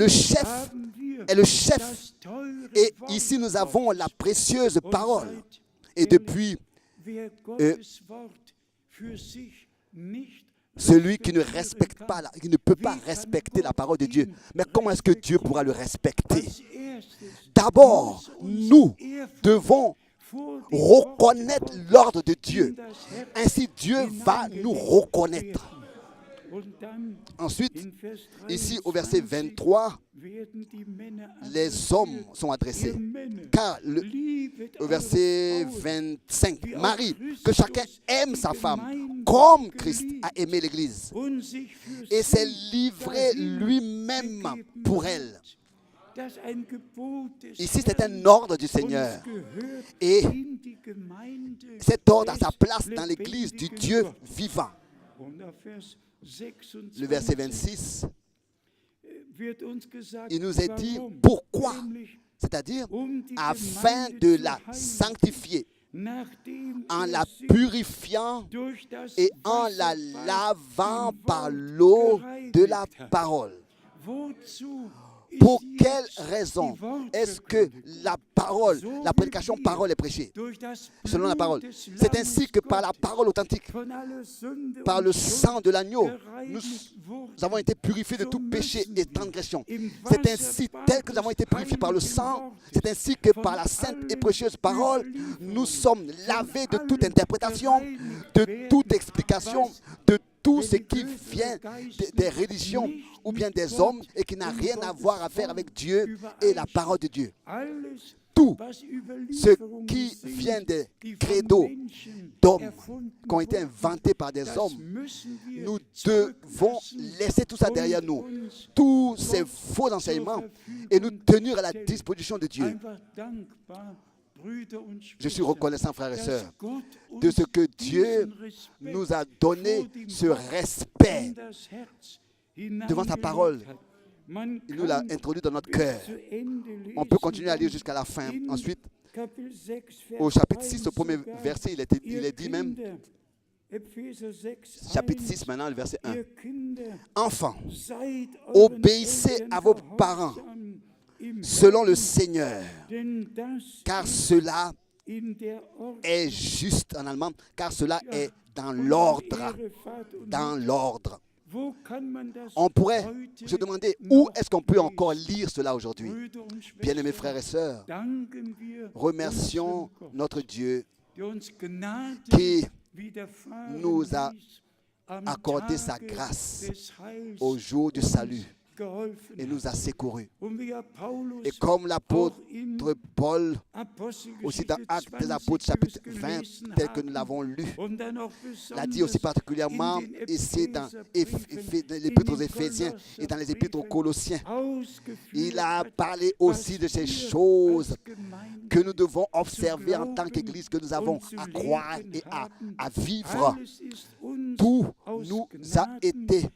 chef, Et ici, nous avons la précieuse parole. Et depuis, celui qui ne respecte pas, qui ne peut pas respecter la parole de Dieu. Mais comment est-ce que Dieu pourra le respecter? D'abord, nous devons reconnaître l'ordre de Dieu. Ainsi, Dieu va nous reconnaître. Ensuite, ici au verset 23, les hommes sont adressés. Car au verset 25, Marie, que chacun aime sa femme comme Christ a aimé l'Église et s'est livré lui-même pour elle. Ici, c'est un ordre du Seigneur. Et cet ordre a sa place dans l'Église du Dieu vivant. Le verset 26, il nous est dit pourquoi, c'est-à-dire afin de la sanctifier, en la purifiant et en la lavant par l'eau de la parole. Pour quelle raison est-ce que la parole, la prédication parole est prêchée? Selon la parole. C'est ainsi que par la parole authentique, par le sang de l'agneau, nous avons été purifiés de tout péché et transgression. C'est ainsi, tel que nous avons été purifiés par le sang, c'est ainsi que par la sainte et précieuse parole, nous sommes lavés de toute interprétation, de toute explication, de tout ce qui vient des religions ou bien des hommes et qui n'a rien à voir à faire avec Dieu et la parole de Dieu. Tout ce qui vient des credos d'hommes qui ont été inventés par des hommes, nous devons laisser tout ça derrière nous, tous ces faux enseignements, et nous tenir à la disposition de Dieu. Je suis reconnaissant, frères et sœurs, de ce que Dieu nous a donné ce respect devant sa parole. Il nous l'a introduit dans notre cœur. On peut continuer à lire jusqu'à la fin. Ensuite, au chapitre 6, au premier verset, il est dit même, chapitre 6 maintenant, le verset 1. Enfants, obéissez à vos parents selon le Seigneur, car cela est juste, en allemand, car cela est dans l'ordre. Dans l'ordre. On pourrait se demander où est-ce qu'on peut encore lire cela aujourd'hui. Bien-aimés frères et sœurs, remercions notre Dieu qui nous a accordé sa grâce au jour du salut et nous a secourus. Et comme l'apôtre Paul, aussi dans Actes des Apôtres, chapitre 20, tel que nous l'avons lu, l'a dit aussi particulièrement ici dans l'Épître aux Éphésiens et dans les Épîtres aux Colossiens. Il a parlé aussi de ces choses que nous devons observer en tant qu'Église, que nous avons à croire et à vivre. Tout nous a été,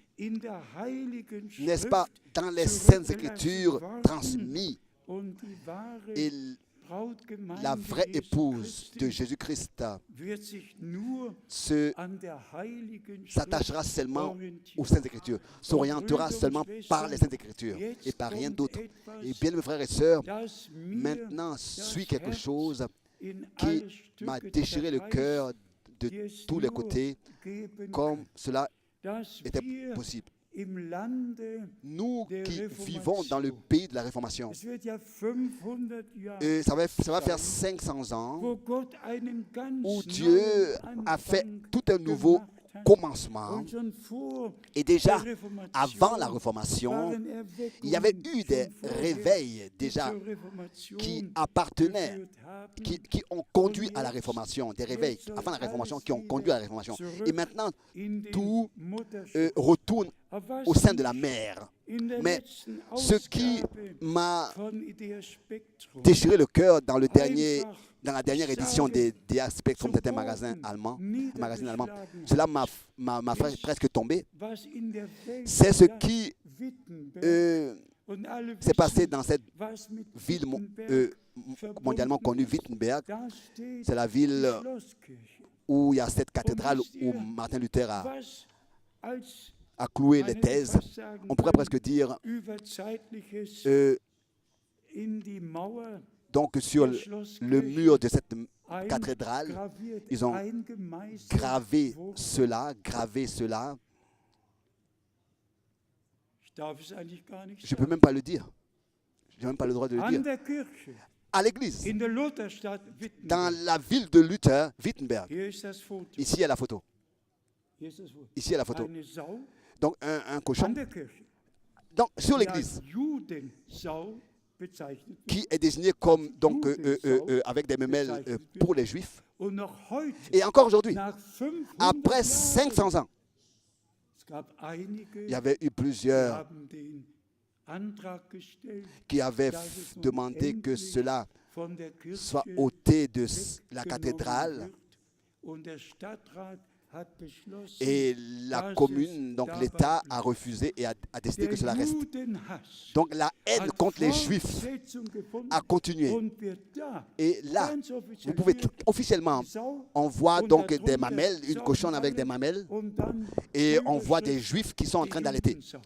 n'est-ce pas, dans les Saintes Écritures transmis. Et Brautgemeinde la vraie Jesu épouse de Christi Jésus-Christ wird sich nur an der heiligen s'attachera Schrift seulement orientieren. aux Saintes Écritures, s'orientera seulement par les Saintes Écritures et par rien d'autre. Et bien, mes frères et sœurs, Das mir maintenant suit quelque chose in qui alle m'a Stücke déchiré le zerreißt, cœur de die es tous les nur côtés, geben comme cela dass était wir possible. im Lande, Nous der qui Reformation. vivons dans le pays de la Réformation, es wird ja 500 Jahre, et ça va faire 500 ans wo Gott einen ganz où Dieu neuen a fait Anfang tout un nouveau gemacht hat. commencement. Und schon vor Et déjà, der Reformation avant la Réformation, waren Erweckungen il y avait eu des schon vorher, réveils die déjà zur Reformation qui appartenaient, geführt haben. qui ont conduit à la Réformation, des réveils avant la Réformation qui ont conduit à la Réformation. Et maintenant, In den tout Mutterschutz. retourne Aber au was sein de la mich mer. in der Mais letzten ce qui Ausgabe m'a von Idea Spektrum déchiré le cœur dans la dernière einfach édition des Spectrum, c'était un magazine allemand, cela m'a fait presque tomber. was in der Welt C'est ce qui Wittenberg und alle s'est passé wissen, dans cette was mit ville Wittenberg mondialement connue, Wittenberg. da steht C'est la ville die Schlosskirche. où il y a cette cathédrale où Martin Luther Was als a cloué man les hätte thèses. fast sagen On pourrait können, presque dire überzeitliches in die Mauer donc sur der le Schlosskirche mur de cette cathédrale, eingraviert, ils ont eingemeißelt gravé wurde. cela. Ich darf es eigentlich gar nicht Je ne peux sagen. même pas le dire. Je n'ai même pas le droit de le An dire. der Kirche, À l'église, in der Lutherstadt dans Wittenberg. la ville de Luther, Wittenberg. Hier ist das Foto. Ici il y a la photo. Hier ist das Foto. Ici il y a la photo. Eine Sau Donc un cochon. an der Kirche. Donc sur Die l'église, als Judensau bezeichnet wird. qui est désigné comme donc avec des memelles pour les juifs. Und noch heute, Et encore aujourd'hui, nach 500 après Jahren, 500 ans, es gab einige, il y avait eu die plusieurs haben den Antrag gestellt, qui avaient dass es nun demandé que endlich cela von der Kirche soit ôté de la weggenommen cathédrale. wird. Und der Stadtrat hat beschlossen, Et la dass commune, es donc dabei l'État, a bleibt. refusé et a décidé Der que cela reste. Judenhass Donc la haine hat contre les Juifs Fortsetzung gefunden a continué. und wird da Et là, ganz vous offiziell pouvez hier officiellement, Sau on voit und donc darunter des mamelles, une Sau cochonne avec des alle mamelles, und dann et die on voit des Überschrift, Juifs qui sont en die train d'allaiter. Judensau.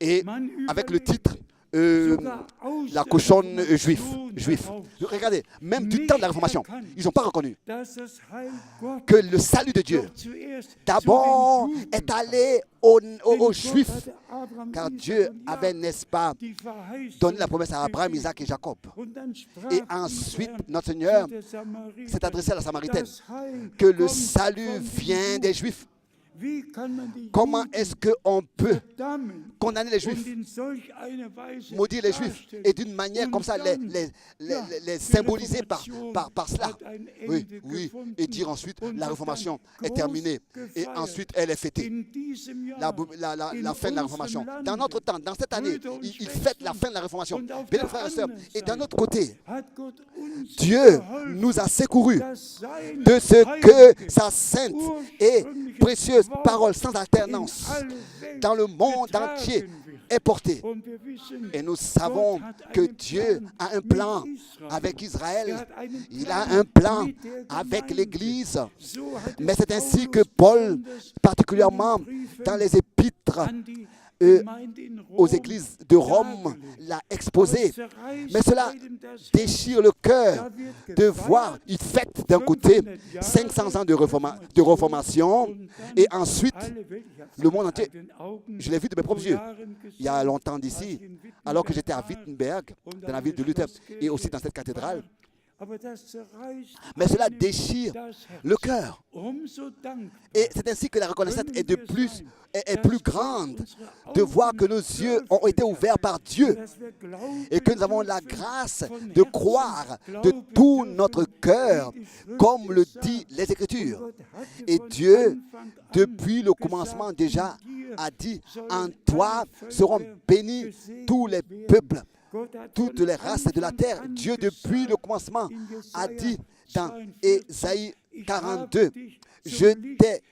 Et Man avec le überlegt, titre sogar aus la der cochonne Reformation juif. heraus, Regardez, même du temps de la Réformation, ils n'ont pas reconnu dass das Heil Gottes que le salut de Dieu doch zuerst d'abord zu den Juden est allé aux Juifs, hatte Abraham, car Isaak Dieu und avait, Jakob n'est-ce pas, die Verheißung donné la promesse à Abraham, gegeben. Isaac et Jacob. Und dann sprach Et ensuite, Herr notre Seigneur zu der Samariterin, s'est adressé à la Samaritaine, das Heil que le kommt salut von den vient Juden. des Juifs. Wie kann man die Comment Juden est-ce qu'on peut verdammen condamner les und Juifs, in solch einer Weise maudire les Juifs, darstellen? et d'une manière comme ça les, Und les, les, dann, les- les die symboliser par Reformation cela? hat ein Oui, Ende oui, gefunden et dire ensuite und la wird Réformation dann est terminée, groß et gefeiert. ensuite elle est fêtée. In diesem Jahr, La fin de la Réformation. Dans notre temps, dans cette année, il fête la fin de la Réformation. Und auf Bien, der frères et sœurs, anderen et d'un Seite autre côté, hat Gott uns Dieu geholfen, nous a secourus dass sein de ce heilige, que sa sainte et ursprüngliche précieuse Wort parole sans in alternance alle Welt dans le monde getragen entier wird. est portée. Und wir wissen, Et nous savons Gott hat que einen Dieu Plan a un mit plan Israel. avec Israël. Er hat einen Il Plan a un plan mit der avec Gemeinde. l'Église. So hat Mais es c'est ainsi Paulus que Paul, besonders particulièrement in den Briefen dans les épîtres an die euh, Gemeinde in Rom aux églises de Rome, dargelegt. l'a exposé. Es zerreißt Mais cela jedem das Herz. déchire le cœur Da wird de gefeiert, voir, il fête d'un côté 500 ans de reformation et ensuite alle Welt. Ich hab's le monde entier. mit den Augen Je l'ai vu de mes propres vor yeux Jahren il y a gesehen, longtemps als d'ici, ich in alors que j'étais à Wittenberg war Wittenberg, und dans la an ville de der Luther Schlosskirche et aussi dans cette cathédrale. war. Aber das zerreißt Mais cela einem déchire das Herz. le cœur. Umso dankbar Et c'est ainsi que la reconnaissance est de plus, est plus grande de voir que nos yeux ont été ouverts par Dieu et que nous avons la grâce de croire de tout notre cœur, comme le dit les Écritures. Et Dieu, depuis le commencement déjà, a dit, en toi seront bénis tous les peuples, toutes les races de la terre. Dieu, depuis le commencement, a dit dans Ésaïe 42, je t'ai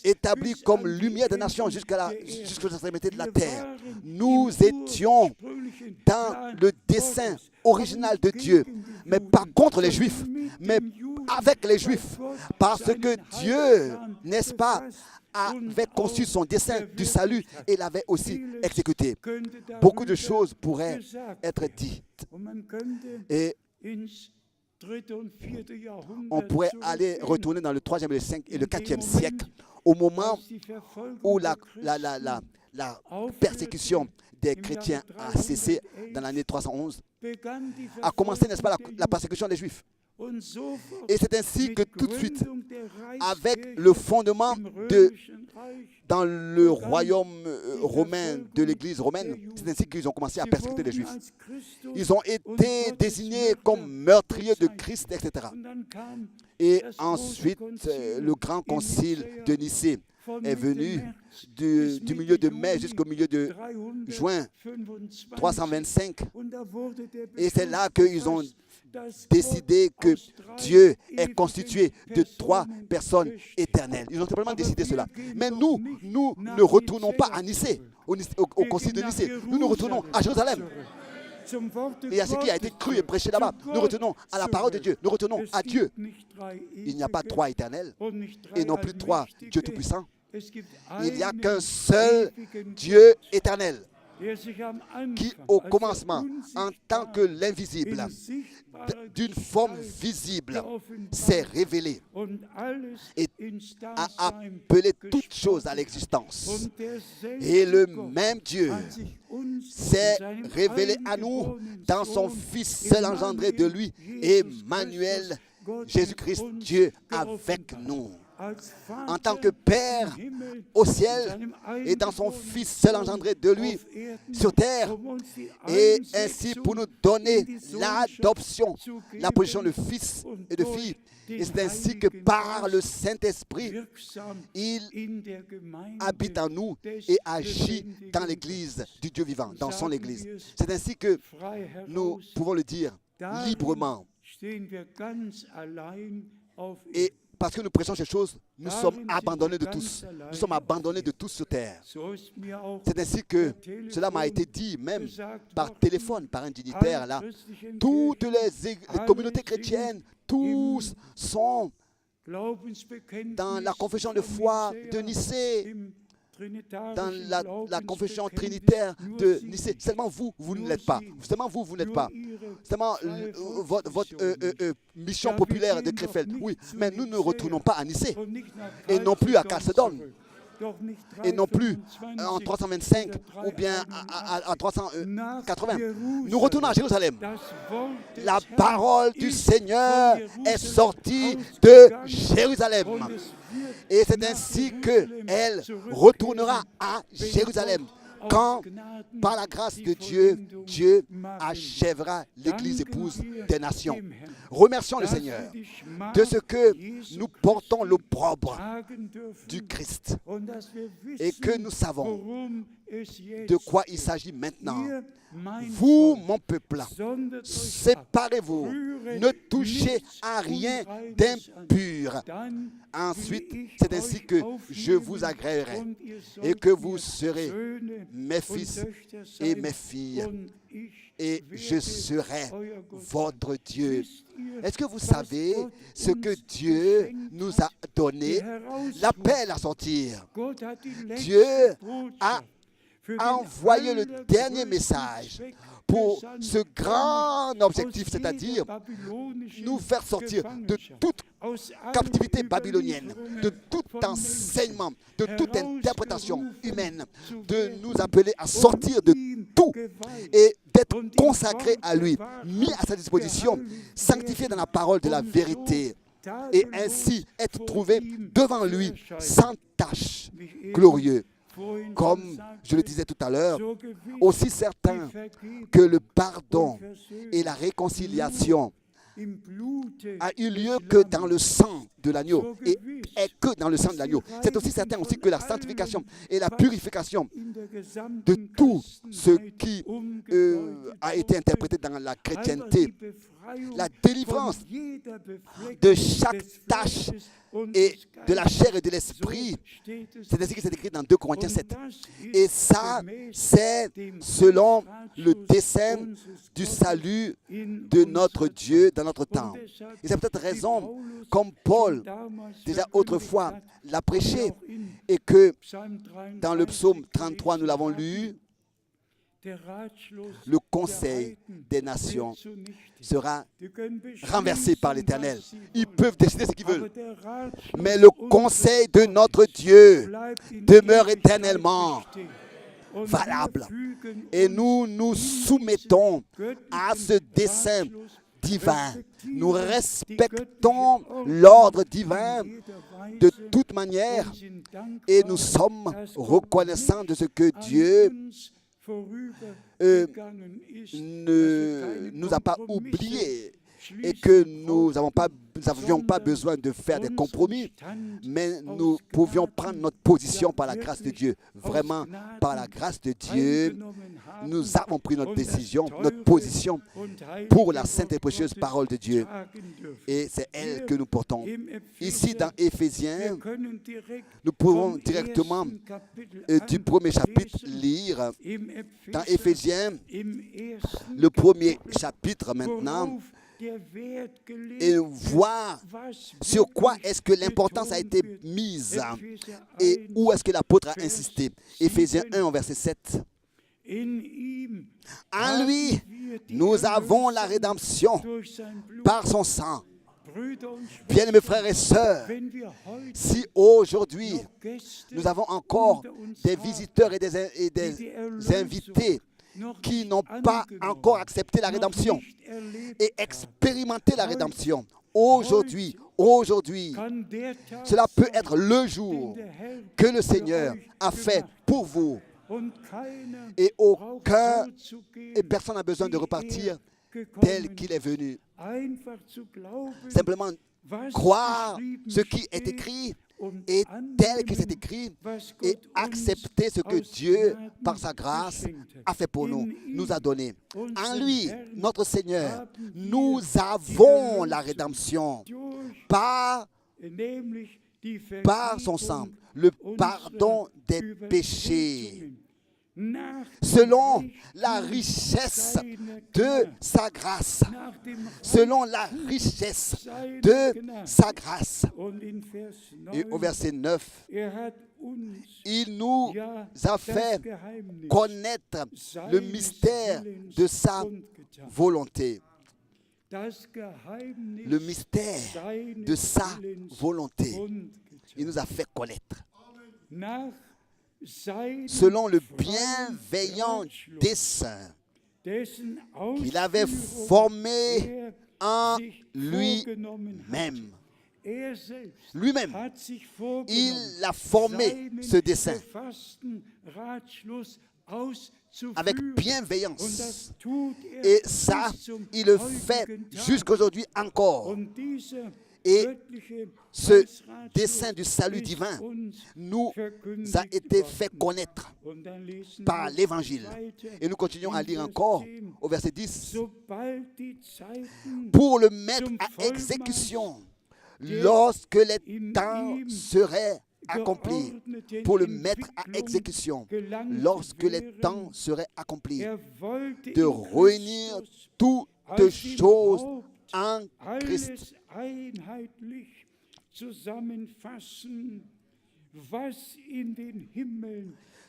établis comme lumière des nations jusqu'aux extrémités de la terre. Nous étions dans le dessein original de Dieu, mais pas contre les Juifs, mais avec les Juifs, parce que Dieu, n'est-ce pas, avait conçu son dessein du salut et l'avait aussi exécuté. Beaucoup de choses pourraient être dites. Et on pourrait aller retourner dans le 3e, le 5e et le 4e siècle, au moment où la persécution des chrétiens a cessé dans l'année 311, a commencé, n'est-ce pas, la persécution des Juifs. Et c'est ainsi que tout de suite, avec le fondement dans le royaume romain de l'Église romaine, c'est ainsi qu'ils ont commencé à persécuter les Juifs. Ils ont été désignés comme meurtriers de Christ, etc. Et ensuite, le grand concile de Nicée est venu du milieu de mai jusqu'au milieu de juin 325. Et c'est là qu'ils ont décidé que Dieu est constitué de 3 personnes éternelles. Ils ont simplement décidé cela. Mais nous ne retournons pas à Nicée, au concile de Nicée. Nous retournons à Jérusalem. Et à ce qui a été cru et prêché là-bas. Nous retournons à la parole de Dieu. Nous retournons à Dieu. Il n'y a pas 3 éternels et non plus 3 dieux tout-puissants. Il n'y a qu'un seul Dieu éternel qui, au commencement, en tant que l'invisible, d'une forme visible, s'est révélé et a appelé toutes choses à l'existence. Et le même Dieu s'est révélé à nous dans son Fils seul engendré de lui, Emmanuel, Jésus-Christ, Dieu avec nous. En tant que Père au ciel et dans son Fils seul engendré de lui sur terre, et ainsi pour nous donner l'adoption, la position de fils et de fille. Et c'est ainsi que par le Saint-Esprit, il habite en nous et agit dans l'Église du Dieu vivant, dans son Église. C'est ainsi que nous pouvons le dire librement. Et parce que nous prêchons ces choses, nous sommes abandonnés de tous. Nous sommes abandonnés de tous sur terre. C'est ainsi que cela m'a été dit, même par téléphone, par un dignitaire là. Toutes les communautés chrétiennes, tous sont dans la confession de foi de Nicée, dans la confession trinitaire de Nicée. Seulement vous, vous ne l'êtes pas. Seulement vous, vous n'êtes pas. Seulement votre mission populaire de Krefeld. Oui, mais nous ne retournons pas à Nicée. Et non plus à Chalcédoine. Et non plus en 325 ou bien en 380. Nous retournons à Jérusalem. La parole du Seigneur est sortie de Jérusalem. Et c'est ainsi qu'elle retournera à Jérusalem. Quand, par la grâce de Dieu, Dieu achèvera l'Église épouse des nations. Remercions le Seigneur de ce que nous portons l'opprobre du Christ et que nous savons de quoi il s'agit maintenant. Vous, mon peuple, séparez-vous, ne touchez à rien d'impur. Ensuite, c'est ainsi que je vous agréerai et que vous serez mes fils et mes filles et je serai votre Dieu. Est-ce que vous savez ce que Dieu nous a donné? L'appel à sortir. Dieu a envoyé le dernier message pour ce grand objectif, c'est-à-dire nous faire sortir de toute captivité babylonienne, de tout enseignement, de toute interprétation humaine, de nous appeler à sortir de tout et d'être consacrés à lui, mis à sa disposition, sanctifiés dans la parole de la vérité et ainsi être trouvés devant lui sans tache, glorieux. Comme je le disais tout à l'heure, aussi certain que le pardon et la réconciliation a eu lieu que dans le sang de l'agneau et est que dans le sang de l'agneau. C'est aussi certain aussi que la sanctification et la purification de tout ce qui a été interprété dans la chrétienté la délivrance de chaque tâche et de la chair et de l'esprit. C'est ainsi que c'est écrit dans 2 Corinthiens 7. Et ça, c'est selon le dessein du salut de notre Dieu dans notre temps. Et c'est peut-être raison, comme Paul, déjà autrefois, l'a prêché, et que dans le psaume 33, nous l'avons lu, le conseil des nations sera renversé par l'Éternel. Ils peuvent décider ce qu'ils veulent. Mais le conseil de notre Dieu demeure éternellement valable. Et nous nous soumettons à ce dessein divin. Nous respectons l'ordre divin de toute manière et nous sommes reconnaissants de ce que Dieu ne nous a pas oubliés et que nous n'avions pas besoin de faire des compromis, mais nous pouvions prendre notre position par la grâce de Dieu. Vraiment, par la grâce de Dieu, nous avons pris notre décision, notre position pour la sainte et précieuse parole de Dieu. Et c'est elle que nous portons. Ici, dans Éphésiens, nous pouvons directement du premier chapitre lire. Dans Éphésiens, le premier chapitre maintenant, et voir sur quoi est-ce que l'importance a été mise et où est-ce que l'apôtre a insisté. Éphésiens 1, verset 7. En lui, nous avons la rédemption par son sang. Bien-aimés frères et sœurs, si aujourd'hui nous avons encore des visiteurs et des invités qui n'ont pas encore accepté la rédemption et expérimenté la rédemption, aujourd'hui, cela peut être le jour que le Seigneur a fait pour vous. Et personne n'a besoin de repartir tel qu'il est venu. Simplement croire ce qui est écrit et tel que c'est écrit et accepter ce que Dieu, par sa grâce, a fait pour nous, nous a donné. En lui, notre Seigneur, nous avons la rédemption par son sang, le pardon des péchés, selon la richesse de sa grâce. Selon la richesse de sa grâce. Et au verset 9, il nous a fait connaître le mystère de sa volonté. Le mystère de sa volonté. Il nous a fait connaître. Selon le bienveillant dessein qu'il avait formé en lui-même. Lui-même, il a formé ce dessein avec bienveillance. Et ça, il le fait jusqu'aujourd'hui encore. Et ce dessein du salut divin nous a été fait connaître par l'Évangile. Et nous continuons à lire encore au verset 10. Pour le mettre à exécution lorsque les temps seraient accomplis. Pour le mettre à exécution lorsque les temps seraient accomplis. De réunir toutes choses en Christ.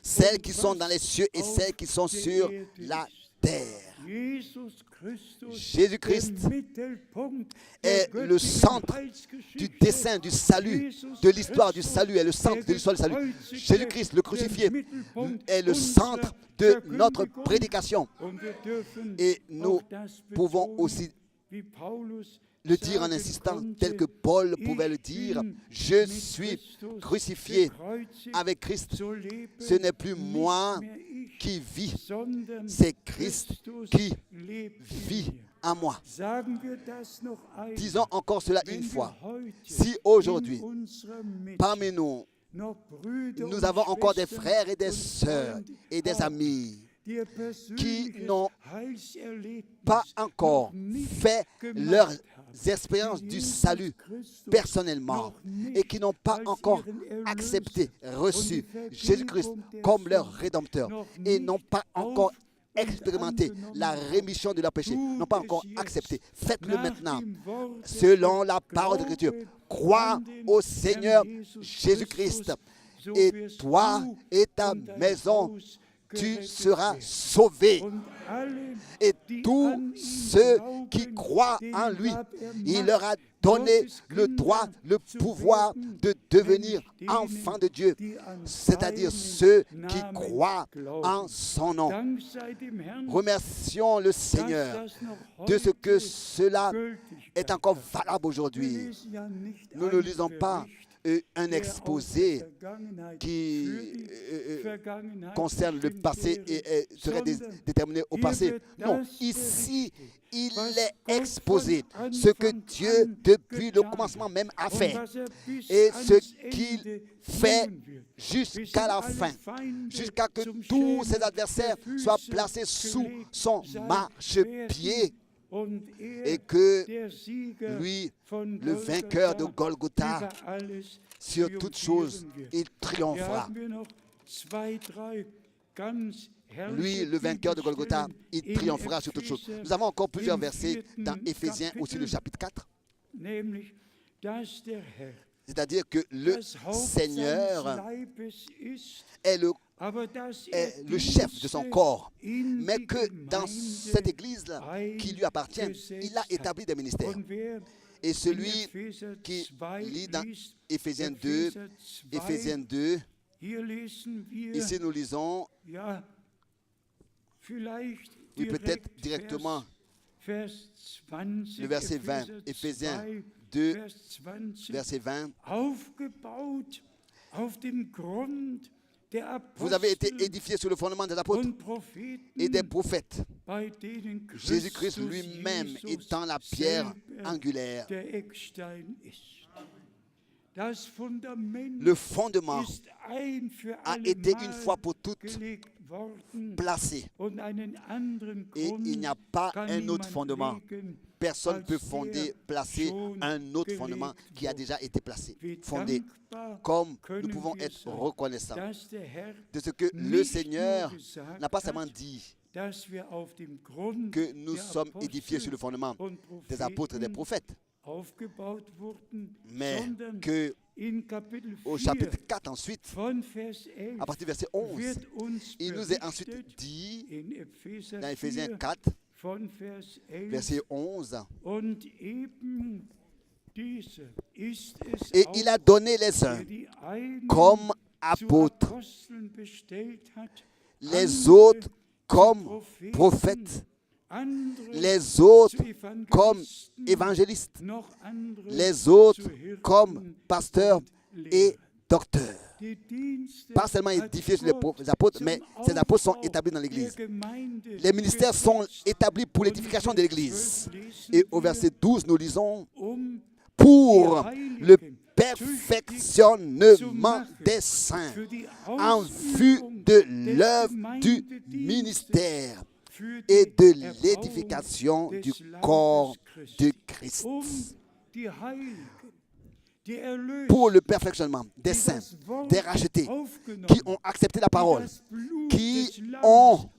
Celles qui sont dans les cieux et celles qui sont sur la terre. Jésus-Christ est le centre du dessein du salut, de l'histoire du salut, est le centre de l'histoire du salut. Jésus-Christ, le crucifié, est le centre de notre prédication. Et nous pouvons aussi le dire en insistant, tel que Paul pouvait le dire, je suis crucifié avec Christ. Ce n'est plus moi qui vis, c'est Christ qui vit en moi. Disons encore cela une fois. Si aujourd'hui, parmi nous, nous avons encore des frères et des sœurs et des amis qui n'ont pas encore fait leurs expériences du salut personnellement et qui n'ont pas encore accepté, reçu Jésus-Christ comme leur Rédempteur et n'ont pas encore expérimenté la rémission de leurs péchés, n'ont pas encore accepté. Faites-le maintenant, selon la parole de l'Écriture. Crois au Seigneur Jésus-Christ et toi et ta maison, tu seras sauvé. Et tous ceux qui croient en lui, il leur a donné le droit, le pouvoir de devenir enfants de Dieu, c'est-à-dire ceux qui croient en son nom. Remercions le Seigneur de ce que cela est encore valable aujourd'hui. Nous ne lisons pas un exposé qui concerne le passé et serait déterminé au passé. Non, ici, il est exposé ce que Dieu, depuis le commencement même, a fait et ce qu'il fait jusqu'à la fin, jusqu'à que tous ses adversaires soient placés sous son marchepied et que lui, le vainqueur de Golgotha, sur toute chose, il triomphera. Lui, le vainqueur de Golgotha, il triomphera sur toute chose. Nous avons encore plusieurs versets dans Éphésiens, aussi le chapitre 4. C'est-à-dire que le Seigneur est le chef de son corps, mais que dans cette église-là qui lui appartient, il a établi des ministères. Et celui qui lit dans Éphésiens 2, ici nous lisons, oui, peut-être directement le verset 20, Éphésiens 2, verset 20. Vous avez été édifiés sur le fondement des apôtres et des prophètes. Jésus-Christ lui-même étant la pierre angulaire. Le fondement a été une fois pour toutes placé. Et il n'y a pas un autre fondement. Personne ne peut placer un autre fondement qui a déjà été placé, fondé. Comme nous pouvons être reconnaissants de ce que le Seigneur n'a pas seulement dit que nous sommes édifiés sur le fondement des apôtres et des prophètes, mais que au chapitre 4 ensuite, à partir du verset 11, il nous est ensuite dit dans Éphésiens 4, verset 11, et il a donné les uns comme apôtres, les autres comme prophètes, les autres comme évangélistes, les autres comme pasteurs et docteurs. Pas seulement édifiés sur les apôtres, mais ces apôtres sont établis dans l'Église. Les ministères sont établis pour l'édification de l'Église. Et au verset 12, nous lisons « Pour le perfectionnement des saints, en vue de l'œuvre du ministère et de l'édification du corps de Christ. » Pour le perfectionnement des saints, des rachetés, qui ont accepté la parole, qui ont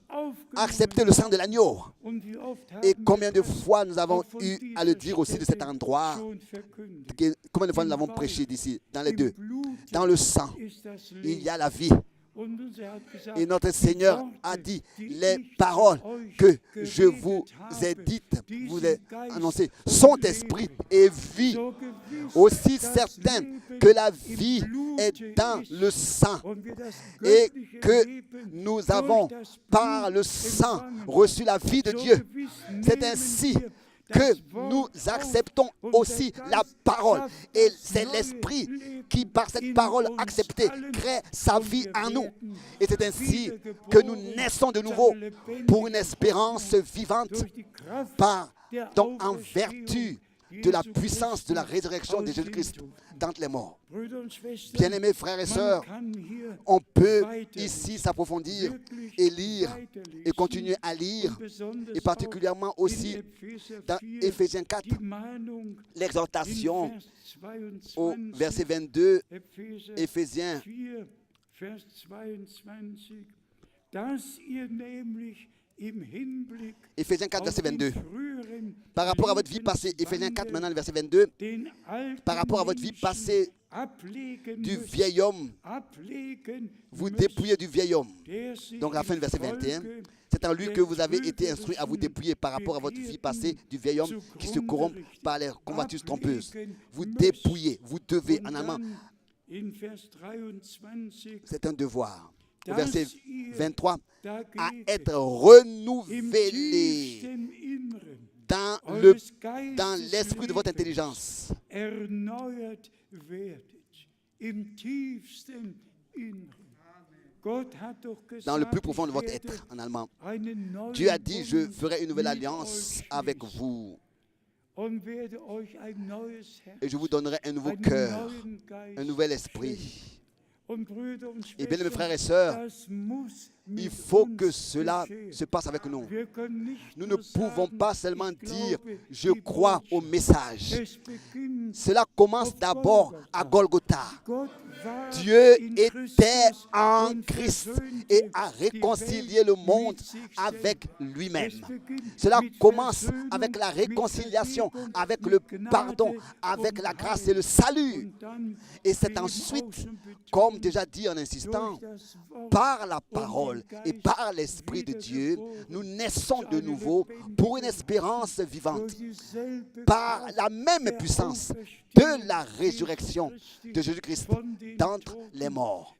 accepté le sang de l'agneau. Et combien de fois nous avons eu à le dire aussi de cet endroit, combien de fois nous l'avons prêché d'ici, dans les deux. Dans le sang, il y a la vie. Et notre Seigneur a dit, les paroles que je vous ai dites, vous ai annoncées, sont esprit et vie. Aussi certain que la vie est dans le sang et que nous avons par le sang reçu la vie de Dieu. C'est ainsi que nous acceptons aussi la parole. Et c'est l'Esprit qui, par cette parole acceptée, crée sa vie en nous. Et c'est ainsi que nous naissons de nouveau pour une espérance vivante, donc en vertu de la puissance de la résurrection de Jésus-Christ d'entre les morts. Bien-aimés frères et sœurs, on peut ici s'approfondir et lire et continuer à lire, et particulièrement aussi dans Éphésiens 4, l'exhortation au verset 22, Éphésiens Éphésiens 4, verset 22. Par rapport à votre vie passée, Éphésiens 4, maintenant le verset 22, par rapport à votre vie passée du vieil homme, vous dépouillez du vieil homme. Donc la fin du verset 21, c'est en lui que vous avez été instruits à vous dépouiller par rapport à votre vie passée du vieil homme qui se corrompt par les convoitises trompeuses. Vous dépouillez, vous devez, en allemand, c'est un devoir. Au verset 23, à être renouvelé dans l'esprit de votre intelligence. Dans le plus profond de votre être, en allemand. Dieu a dit, je ferai une nouvelle alliance avec vous. Et je vous donnerai un nouveau cœur, un nouvel esprit. Et bien, mes frères et sœurs, il faut que cela se passe avec nous. Nous ne pouvons pas seulement dire « je crois au message ». Cela commence d'abord à Golgotha. Dieu était en Christ et a réconcilié le monde avec lui-même. Cela commence avec la réconciliation, avec le pardon, avec la grâce et le salut. Et c'est ensuite, comme déjà dit en insistant, par la parole et par l'Esprit de Dieu, nous naissons de nouveau pour une espérance vivante. Par la même puissance de la résurrection de Jésus-Christ d'entre les morts.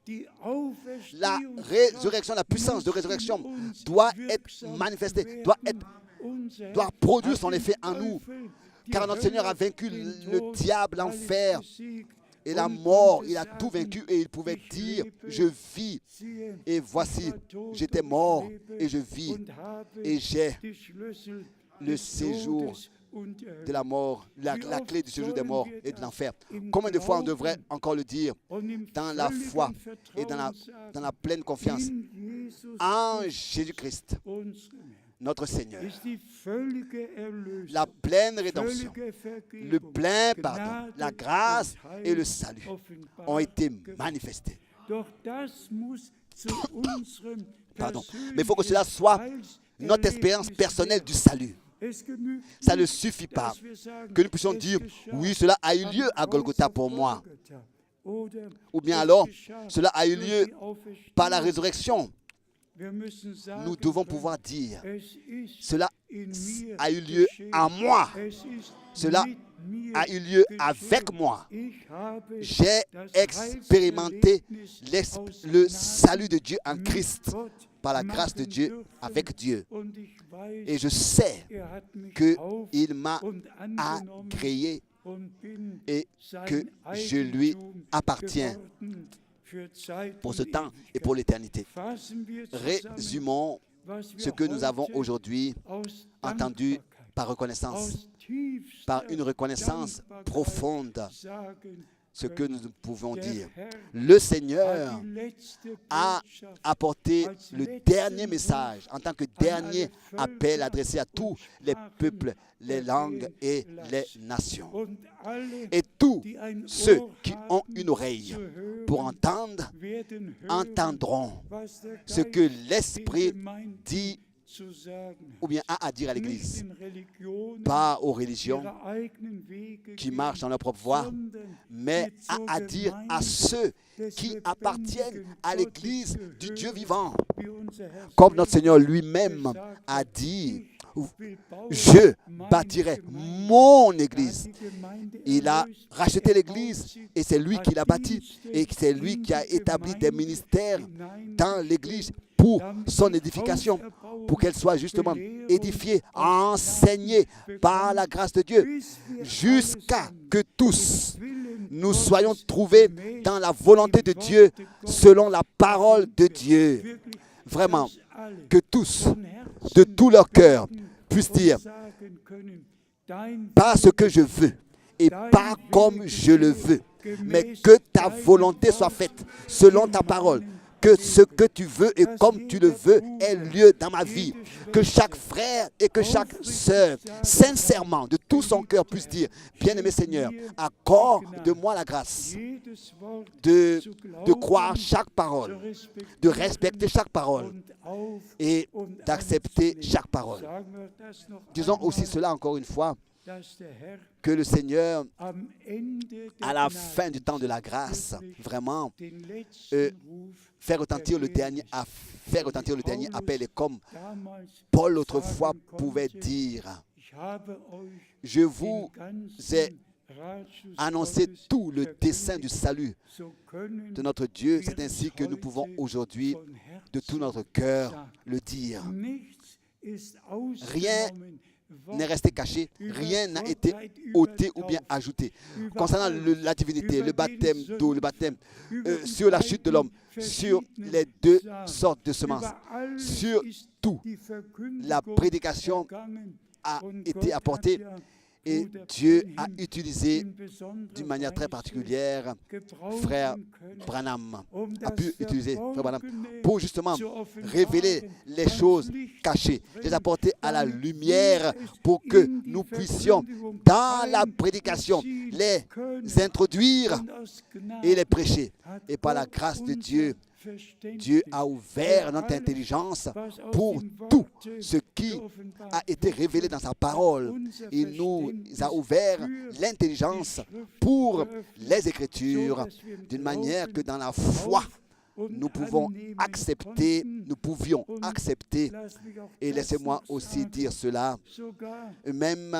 La résurrection, la puissance de résurrection doit être manifestée, doit produire son effet en nous. Car notre Seigneur a vaincu le diable, l'enfer et la mort. Il a tout vaincu et il pouvait dire, je vis. Et voici, j'étais mort et je vis. Et j'ai le séjour de la mort, la clé du séjour des morts et de l'enfer. Combien de fois on devrait encore le dire dans la foi et dans la pleine confiance en Jésus-Christ, notre Seigneur. La pleine rédemption, le plein pardon, la grâce et le salut ont été manifestés. Pardon. Mais il faut que cela soit notre expérience personnelle du salut. Ça ne suffit pas que nous puissions dire oui, cela a eu lieu à Golgotha pour moi. Ou bien alors, cela a eu lieu par la résurrection. Nous devons pouvoir dire cela a eu lieu en moi. Cela a eu lieu avec moi. J'ai expérimenté le salut de Dieu en Christ par la grâce de Dieu avec Dieu. Et je sais qu'il m'a agréé et que je lui appartiens pour ce temps et pour l'éternité. Résumons ce que nous avons aujourd'hui entendu par reconnaissance, par une reconnaissance profonde. Ce que nous pouvons dire. Le Seigneur a apporté le dernier message en tant que dernier appel adressé à tous les peuples, les langues et les nations. Et tous ceux qui ont une oreille pour entendre, entendront ce que l'Esprit dit ou bien a à dire à l'Église, pas aux religions qui marchent dans leur propre voie, mais a à dire à ceux qui appartiennent à l'Église du Dieu vivant. Comme notre Seigneur lui-même a dit, je bâtirai mon Église. Il a racheté l'Église et c'est lui qui l'a bâtie et c'est lui qui a établi des ministères dans l'Église pour son édification, pour qu'elle soit justement édifiée, enseignée par la grâce de Dieu, jusqu'à que tous nous soyons trouvés dans la volonté de Dieu, selon la parole de Dieu. Vraiment, que tous, de tout leur cœur, puissent dire, pas ce que je veux et pas comme je le veux, mais que ta volonté soit faite selon ta parole. Que ce que tu veux et comme tu le veux ait lieu dans ma vie. Que chaque frère et que chaque sœur, sincèrement, de tout son cœur, puisse dire: bien-aimé Seigneur, accorde-moi la grâce de croire chaque parole, de respecter chaque parole et d'accepter chaque parole. Disons aussi cela encore une fois, que le Seigneur, à la fin du temps de la grâce, vraiment, faire retentir le dernier appel. Et comme Paul autrefois pouvait dire: je vous ai annoncé tout le dessein du salut de notre Dieu. C'est ainsi que nous pouvons aujourd'hui, de tout notre cœur, le dire. Rien n'est resté caché, rien n'a été ôté ou bien ajouté. Concernant la divinité, le baptême d'eau, le baptême sur la chute de l'homme, sur les deux sortes de semences, sur tout, la prédication a été apportée et Dieu a utilisé d'une manière très particulière frère Branham, a pu utiliser frère Branham pour justement révéler les choses cachées, les apporter à la lumière pour que nous puissions dans la prédication les introduire et les prêcher. Et par la grâce de Dieu, Dieu a ouvert notre intelligence pour tout ce qui a été révélé dans sa parole. Il nous a ouvert l'intelligence pour les Écritures, d'une manière que dans la foi, nous pouvions accepter, et laissez-moi aussi dire cela, même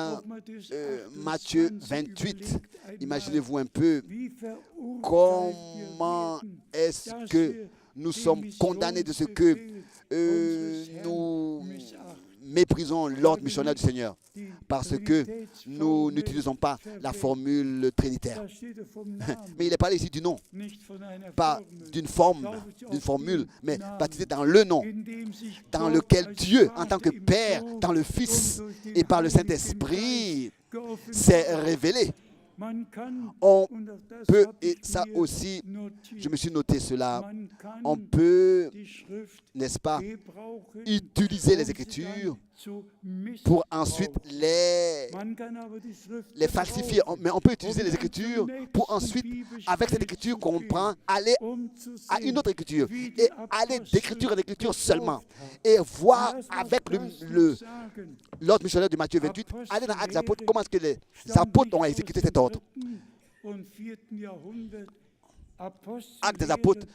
Matthieu 28, imaginez-vous un peu comment est-ce que nous sommes condamnés de ce que nous méprisons l'ordre missionnaire du Seigneur, parce que nous n'utilisons pas la formule trinitaire. Mais il est parlé ici du nom, pas d'une formule, mais baptisé dans le nom, dans lequel Dieu, en tant que Père, dans le Fils et par le Saint-Esprit, s'est révélé. On peut, et ça aussi, je me suis noté cela, on peut, n'est-ce pas, utiliser les Écritures pour ensuite les falsifier. Mais on peut utiliser les Écritures pour ensuite, avec cette Écriture qu'on prend, aller à une autre Écriture et aller d'Écriture en Écriture seulement. Et voir avec l'ordre missionnaire de Matthieu 28, aller dans Actes des Apôtres, comment est-ce que les apôtres ont exécuté cet ordre. Actes des Apôtres,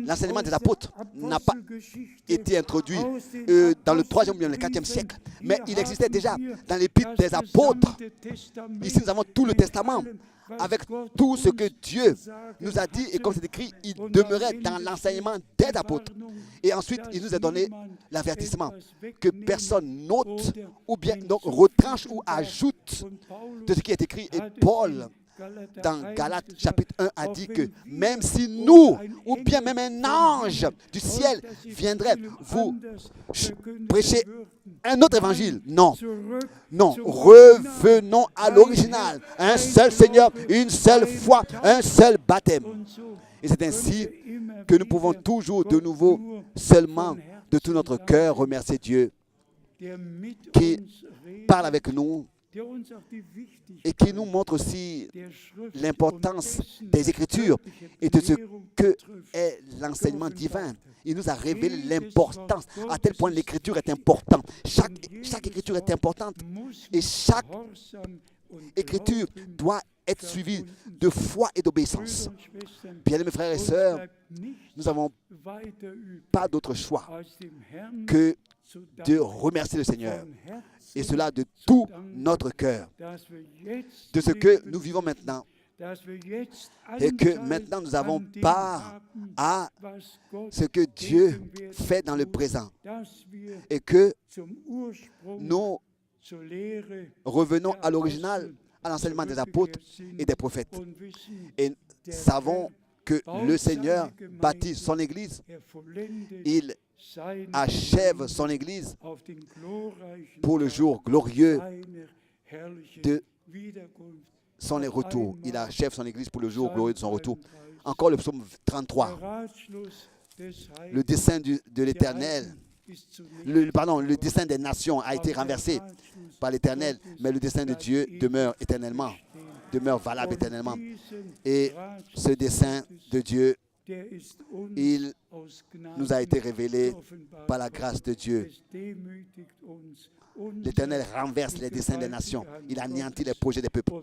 l'enseignement des apôtres n'a pas été introduit dans le 3e ou bien le 4e siècle, mais il existait déjà dans l'épître des apôtres. Ici, nous avons tout le Testament avec tout ce que Dieu nous a dit, et comme c'est écrit, il demeurait dans l'enseignement des apôtres. Et ensuite, il nous a donné l'avertissement que personne n'ôte ou bien donc retranche ou ajoute de ce qui est écrit. Et Paul, dans Galates chapitre 1, a dit que même si nous, ou bien même un ange du ciel viendrait vous prêcher un autre évangile, non, revenons à l'original. Un seul Seigneur, une seule foi, un seul baptême. Et c'est ainsi que nous pouvons toujours de nouveau, seulement de tout notre cœur, remercier Dieu qui parle avec nous et qui nous montre aussi l'importance des Écritures et de ce que est l'enseignement divin. Il nous a révélé l'importance, à tel point l'Écriture est importante. Chaque Écriture est importante et chaque Écriture doit être suivie de foi et d'obéissance. Bien, mes frères et sœurs, nous n'avons pas d'autre choix que de remercier le Seigneur, et cela de tout notre cœur, de ce que nous vivons maintenant, et que maintenant nous avons part à ce que Dieu fait dans le présent, et que nous revenons à l'original, à l'enseignement des apôtres et des prophètes, et savons que le Seigneur bâtit son Église, il achève son Église pour le jour glorieux de son retour. Il achève son Église pour le jour glorieux de son retour. Encore le psaume 33. Le dessein de l'Éternel, le dessein des nations a été renversé par l'Éternel, mais le dessein de Dieu demeure éternellement, demeure valable éternellement. Et ce dessein de Dieu, il nous a été révélé par la grâce de Dieu. L'Éternel renverse les desseins des nations. Il anéantit les projets des peuples.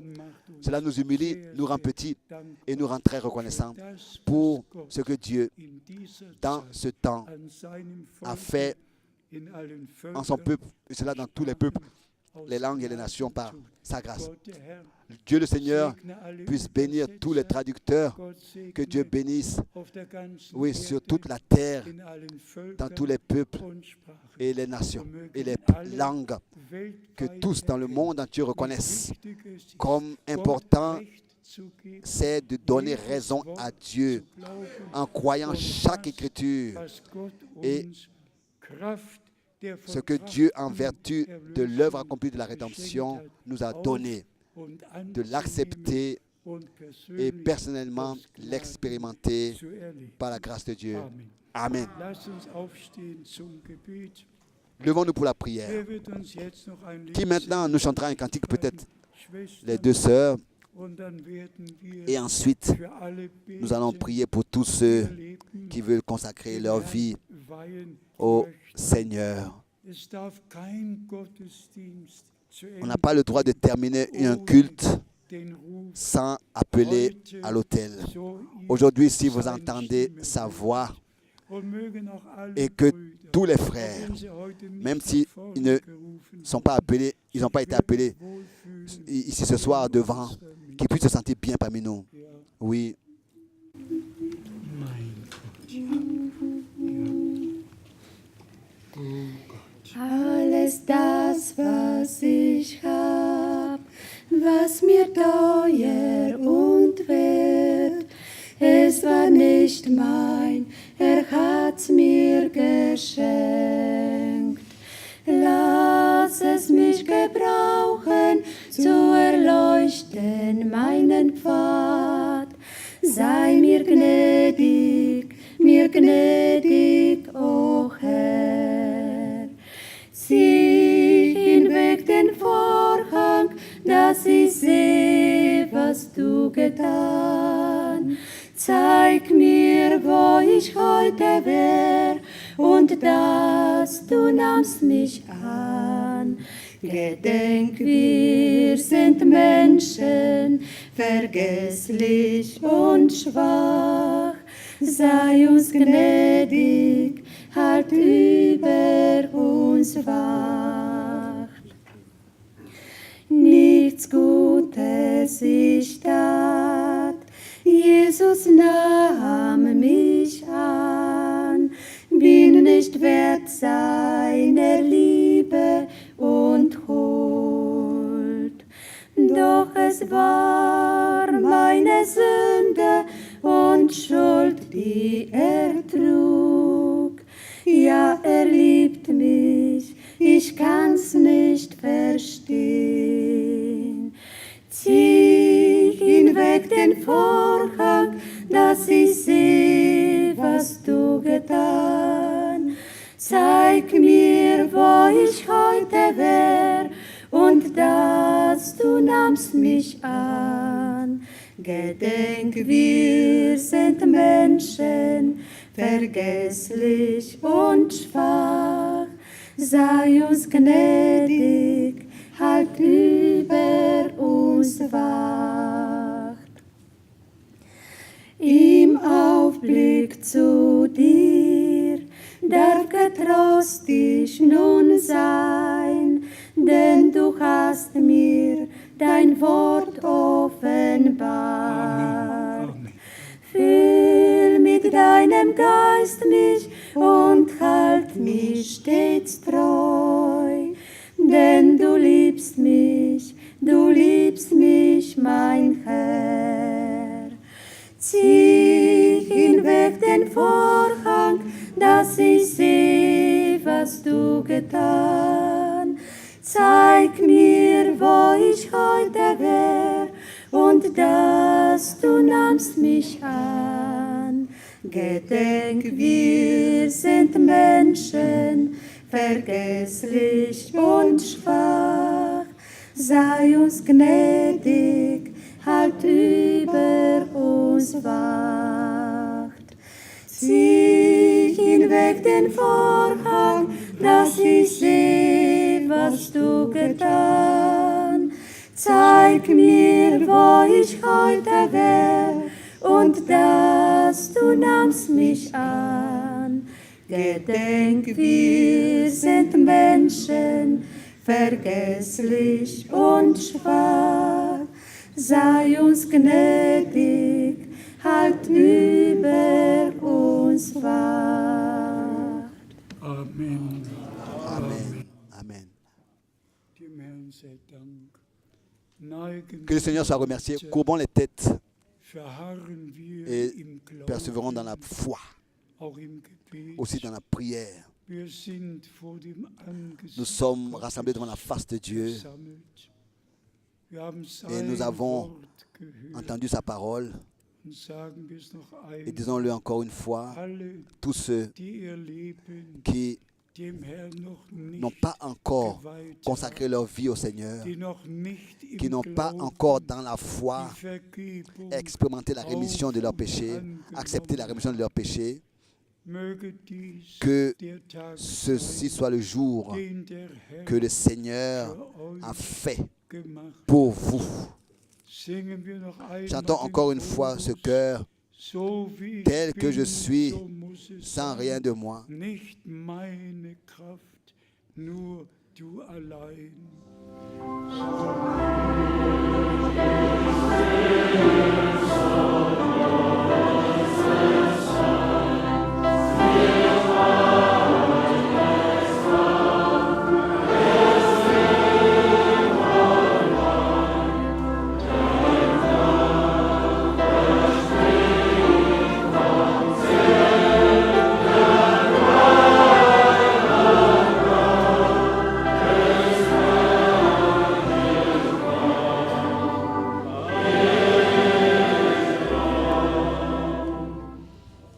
Cela nous humilie, nous rend petits et nous rend très reconnaissants pour ce que Dieu, dans ce temps, a fait en son peuple, et cela dans tous les peuples, les langues et les nations par sa grâce. Dieu le Seigneur puisse bénir tous les traducteurs, que Dieu bénisse, oui, sur toute la terre, dans tous les peuples et les nations et les langues, que tous dans le monde entier reconnaissent comme important, c'est de donner raison à Dieu en croyant chaque écriture et ce que Dieu, en vertu de l'œuvre accomplie de la rédemption, nous a donné, de l'accepter et personnellement l'expérimenter par la grâce de Dieu. Amen. Levons-nous pour la prière. Qui maintenant nous chantera un cantique, peut-être les deux sœurs, et ensuite nous allons prier pour tous ceux qui veulent consacrer leur vie au Seigneur. On n'a pas le droit de terminer un culte sans appeler à l'autel. Aujourd'hui, si vous entendez sa voix et que tous les frères, même s'ils ne sont pas appelés, ils n'ont pas été appelés ici ce soir devant, qu'ils puissent se sentir bien parmi nous. Oui. Alles das, was ich hab, was mir teuer und wert, es war nicht mein, hat's mir geschenkt. Lass es mich gebrauchen, zu erleuchten meinen Pfad. Sei mir gnädig, o Herr. Zieh hinweg den Vorhang, dass ich seh, was du getan. Zeig mir, wo ich heute wär, und dass du nahmst mich an. Gedenk, wir sind Menschen, vergesslich und schwach. Sei uns gnädig, halt über uns wacht. Nichts Gutes ich tat, Jesus nahm mich an, bin nicht wert seiner Liebe und Huld. Doch es war meine Sünde und Schuld, die er trug. Ja, er liebt mich, ich kann's nicht verstehen. Zieh hinweg den Vorhang, dass ich seh, was du getan. Zeig mir, wo ich heute wär, und dass du nahmst mich an. Gedenk, wir sind Menschen, vergesslich und schwach. Sei uns gnädig, halt über uns wacht. Im Aufblick zu dir darf getrost ich nun sein, denn du hast mir dein Wort offenbart. Amen. Füll mit deinem Geist mich und halt mich stets treu, denn du liebst mich, mein Herr. Zieh hinweg den Vorhang, dass ich seh, was du getan. Zeig mir, wo dass du nahmst mich an. Gedenk, wir sind Menschen, vergesslich und schwach. Sei uns gnädig, halt über uns wacht. Zieh hinweg den Vorhang, dass ich sehe, was du getan. Zeig mir, wo ich heute wär, und dass du nahmst mich an. Gedenk, wir sind Menschen, vergesslich und schwach. Sei uns gnädig, halt über uns wacht. Amen. Amen. Amen. Dem Herrn sei Dank. Neigen Que le Seigneur soit remercié. Courbons les têtes verharren wir et im Glauben, persévérons dans la foi, auch im Gebet. aussi dans la prière. Wir sind vor dem Angesicht Nous sommes rassemblés devant la face de Dieu versammelt. Wir haben et sein nous avons Wort gehört. entendu sa parole. Und sagen wir es noch Et einmal. disons-le encore une fois, Alle, tous ceux die ihr Leben qui dem Herrn noch n'ont nicht pas encore geweiht consacré leur vie au Seigneur, haben, die noch nicht im qui n'ont pas Glauben encore dans la foi die Vergebung expérimenté la rémission de leurs péchés, accepté la rémission de leurs péchés, möge dies que der Tag ceci sein, soit le jour den der Herr que le Seigneur für euch a fait gemacht. pour vous. Singen wir noch einmal J'entends den encore une fois ce Chorus. cœur, So wie ich tel que bin, je suis, so muss es sans sein. rien de moi. Nicht meine Kraft, nur du allein.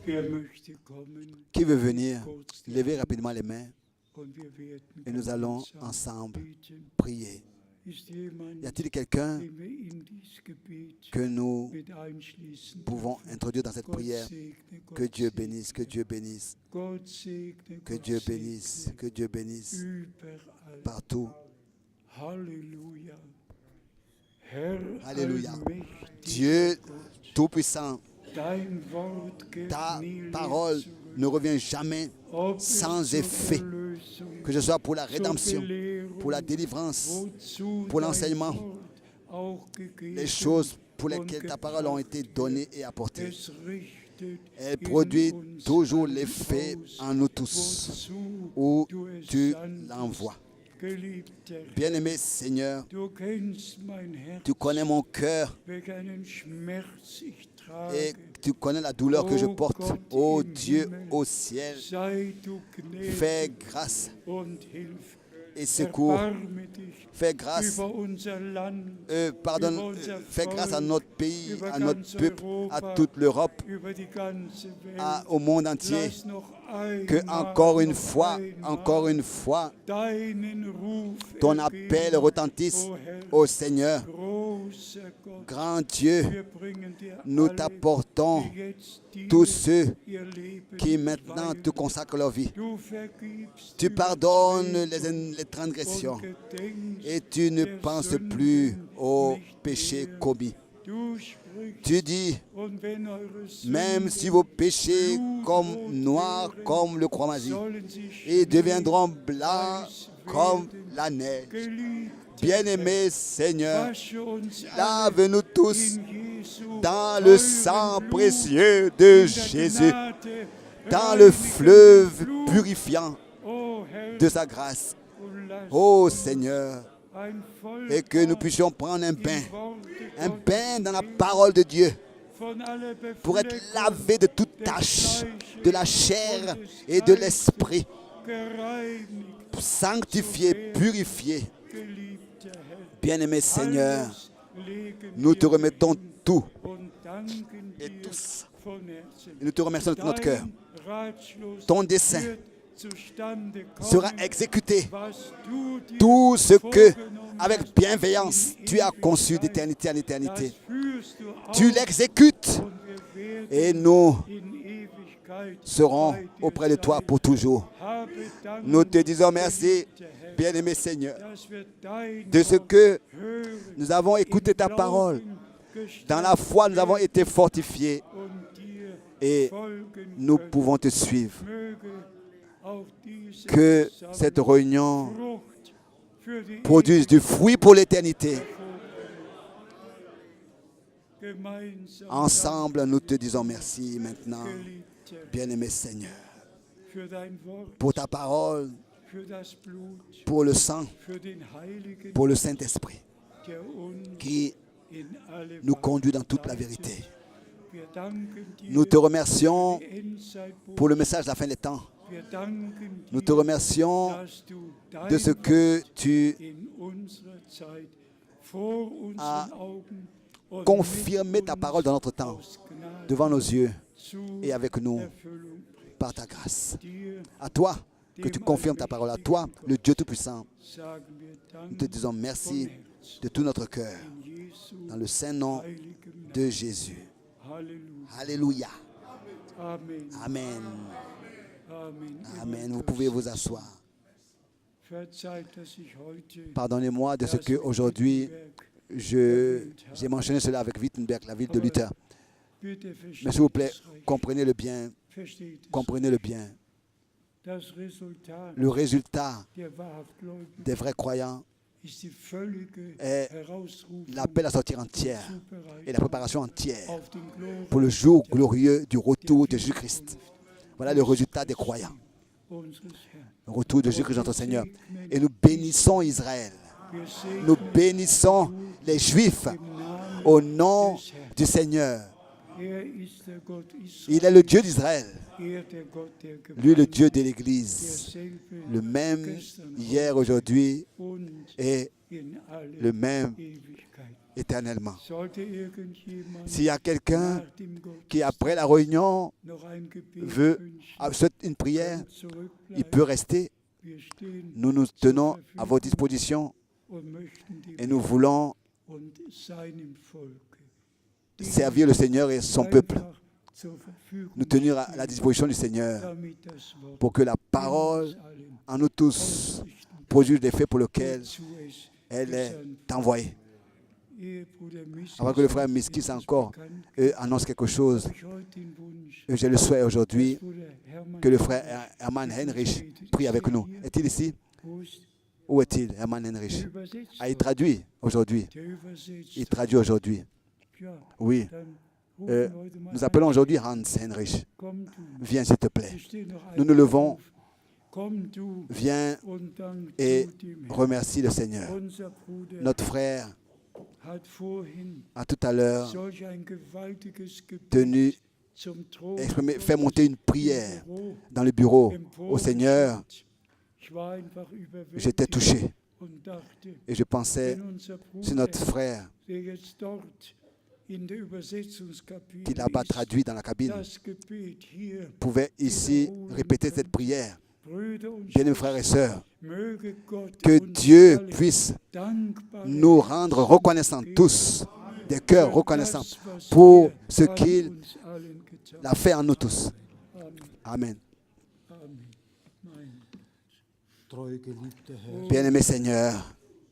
Wer möchte kommen? Qui veut venir? Levez rapidement les mains Und wir werden et nous allons gemeinsam ensemble beten. prier. Ist jemand, Y a-t-il quelqu'un den wir in dieses Gebet que nous mit einschließen pouvons dürfen? introduire dans cette Gott prière? segne, Que Gott Dieu segne, bénisse, que Dieu bénisse, Gott segne, que Gott Dieu segne, bénisse, que Dieu bénisse überall. partout. Halleluja. Herr Alléluia. allmächtiger Dieu Gott, Tout-Puissant, dein Wort geht ta nie leer parole zurück. ne revient jamais Ob es sans zur effet, Erlösung, que ce soit pour la zur rédemption, Belehrung, pour la délivrance, wozu pour dein l'enseignement, Wort auch gegeben les choses pour und lesquelles ta gebracht parole ont été wird. données et apportées. Es richtet Elle in produit uns toujours allen l'effet aus, en nous tous, wozu où du es tu sandtest. l'envoies. Geliebter, Bien-aimé Seigneur, du kennst mein Herz, tu connais mon cœur welch einen Schmerz ich trage. et tu connais la douleur que je porte. Ô Dieu au ciel, Sei du gnädig fais grâce und hilf. et secours. Erbarme dich Fais grâce, über unser Land, pardonne, über unser fais grâce à Volk, notre pays, über à notre ganz peuple, à Europa, toute l'Europe, über die ganze Welt. au monde entier. Lass noch einmal, Que encore une noch fois, deinen Ruf ton ergeben. appel retentisse O Herr, au Seigneur. großer Gott, Grand Dieu, wir bringen dir nous alle, t'apportons die jetzt dir tous ceux ihr Leben qui maintenant weihen. te consacrent leur vie. Du vergibst Tu die pardonnes Übertretungen les transgressions und gedenkst et tu ne der penses plus Sünden aux nicht péchés mehr. commis. Du sprichst, Tu dis, und wenn eure même Sünden si vos péchés comme blutrot noirs wären, comme le croix-magie, sollen sie ils deviendront blancs schneeweiß comme werden. la neige. Geliebter Bien-aimé Seigneur, wasche uns lave-nous alle tous in Jesu dans le sang teurem précieux Blut, de in der Jésus, Gnade dans le reinigenden fleuve Blut. purifiant O Herr, de sa grâce. und lass Ô uns Seigneur, ein Volk et que nous puissions prendre un bain dans la parole de Dieu, von aller pour être Befleckung lavé de toute tâche, de la chair et de l'esprit, gereinigt, sanctifié, purifié. geliebter Herr. Bien-aimé Seigneur, nous te remettons tout und danken et dir tous. von Herzen. Et nous te remercions de notre cœur. Dein Ratschluss Ton dessein wird zustande sera kommen, exécuté. was du dir Tout ce que, vorgenommen avec hast, bienveillance, in tu as conçu Ewigkeit, d'éternité en éternité. das führst du Tu aus l'exécutes und wir werden et nous in Ewigkeit serons bei dir auprès de toi sein. pour toujours. Habe Dank, Nous te disons merci, geliebter Herr, bien-aimé Seigneur, dass wir dein de ce Wort que hören, nous avons écouté ta im parole. Glauben gestärkt Dans la foi, nous avons été fortifiés und dir et folgen nous können. pouvons te suivre. Möge auch diese Que cette réunion Frucht für die produise du fruit pour l'éternité. gemeinsam Ensemble, nous te disons merci maintenant, geliebter, bien-aimé Seigneur, für dein Wort, pour ta parole, für das Blut, pour le sang, für den Heiligen, pour le Saint-Esprit, der uns qui in alle nous Wahrheit conduit dans toute la leitet. vérité. Wir danken dir Nous te remercions für die Endzeitbotschaft. pour le message de la fin des temps. Wir danken Nous te dir, remercions dass du dein de ce que tu in unserer Zeit vor as unseren Augen und confirmé mit ta uns parole dans notre temps, aus Gnade devant nos yeux zur et avec nous, Erfüllung bringst. par ta grâce. Dir À toi que tu confirmes ta parole, à toi, le Dieu Tout-Puissant. sagen wir Dank Nous te disons merci von Herzen. de tout notre cœur, In Jesu dans le saint nom heiligem Namen. de Jésus. Halleluja. Alléluia. Amen. Amen. Amen. Amen. Vous pouvez vous asseoir. Verzeiht, dass ich heute Pardonnez-moi de ce das que aujourd'hui Wittenberg j'ai mentionné cela avec Wittenberg, la ville de Luther. bitte Mais s'il vous plaît, versteht es recht. comprenez-le bien. Versteht es. Comprenez-le bien. Das Resultat Le résultat der Wahrhaftgläubigen des vrais croyants ist die völlige est Herausrufung l'appel à sortir entière et la préparation entière auf den Glorien pour le jour glorieux du retour de Jésus-Christ. Voilà le résultat des croyants. unseres Herrn. Le retour de Jésus-Christ notre Seigneur. Et nous bénissons Israël. Wir segnen Nous bénissons les Juifs im Namen au nom des Herrn. du Seigneur. Ist der Gott Israel, Il est le Dieu d'Israël, der Gott der lui le Gemeinde, Dieu de l'Église, derselbe le même gestern, hier, aujourd'hui und et in alle le même Ewigkeit. éternellement. Sollte irgendjemand S'il y a quelqu'un nach dem Gott qui, après la réunion, noch ein Gebet veut wünschen, souhaite une prière, kann zurückbleiben. il peut rester. Wir stehen Nous nous tenons à votre disposition und möchten dem et nous voulons und seinem Volk servir le Seigneur et son peuple. einfach zur Verfügung Nous tenir à la disposition du Seigneur damit das Wort pour que la parole uns allen en nous tous produise l'effet pour lequel zu es elle est gesandt. envoyée. Ehe Bruder Miskis Avant que le frère uns Miskis etwas encore bekannt annonce quelque chose, habe ich heute den Wunsch, j'ai le souhait aujourd'hui dass Bruder Hermann que le frère Hermann Heinrich prie avec nous. Est-il ici? wo ist Où est-il, Hermann Heinrich? der übersetzt Ah, il heute? traduit aujourd'hui. Der übersetzt. Il traduit aujourd'hui. Ja, Oui. dann Euh, rufen wir heute mal nous an. appelons aujourd'hui Hans Heinrich. Komm du. Viens, s'il te plaît. Es steht noch Nous ein nous levons. Aufruf. Komm du Viens und dank et du dem Herrn. remercie le Seigneur. Unser Bruder Notre frère hat vorhin a tout à l'heure solch ein gewaltiges Gebet tenu, zum Thron fait monter une prière im Büro dans le bureau au Seigneur. emporgeschickt. Ich war einfach J'étais überwältigt touché und dachte, et je pensais wenn unser sur notre Bruder, frère der jetzt dort in der Übersetzungskabine qui là-bas ist, traduit dans la cabine das Gebet hier, pouvait ici répéter cette prière. Brüder und Bien-aimés frères et sœurs, möge Gott que uns Dieu alle puisse dankbare nous rendre reconnaissants tous, des cœurs für reconnaissants das, was pour er ce an qu'il uns allen getan a fait en nous tous. hat. Amen. Amen. Mein Treu geliebter Herr, Bien-aimé Seigneur,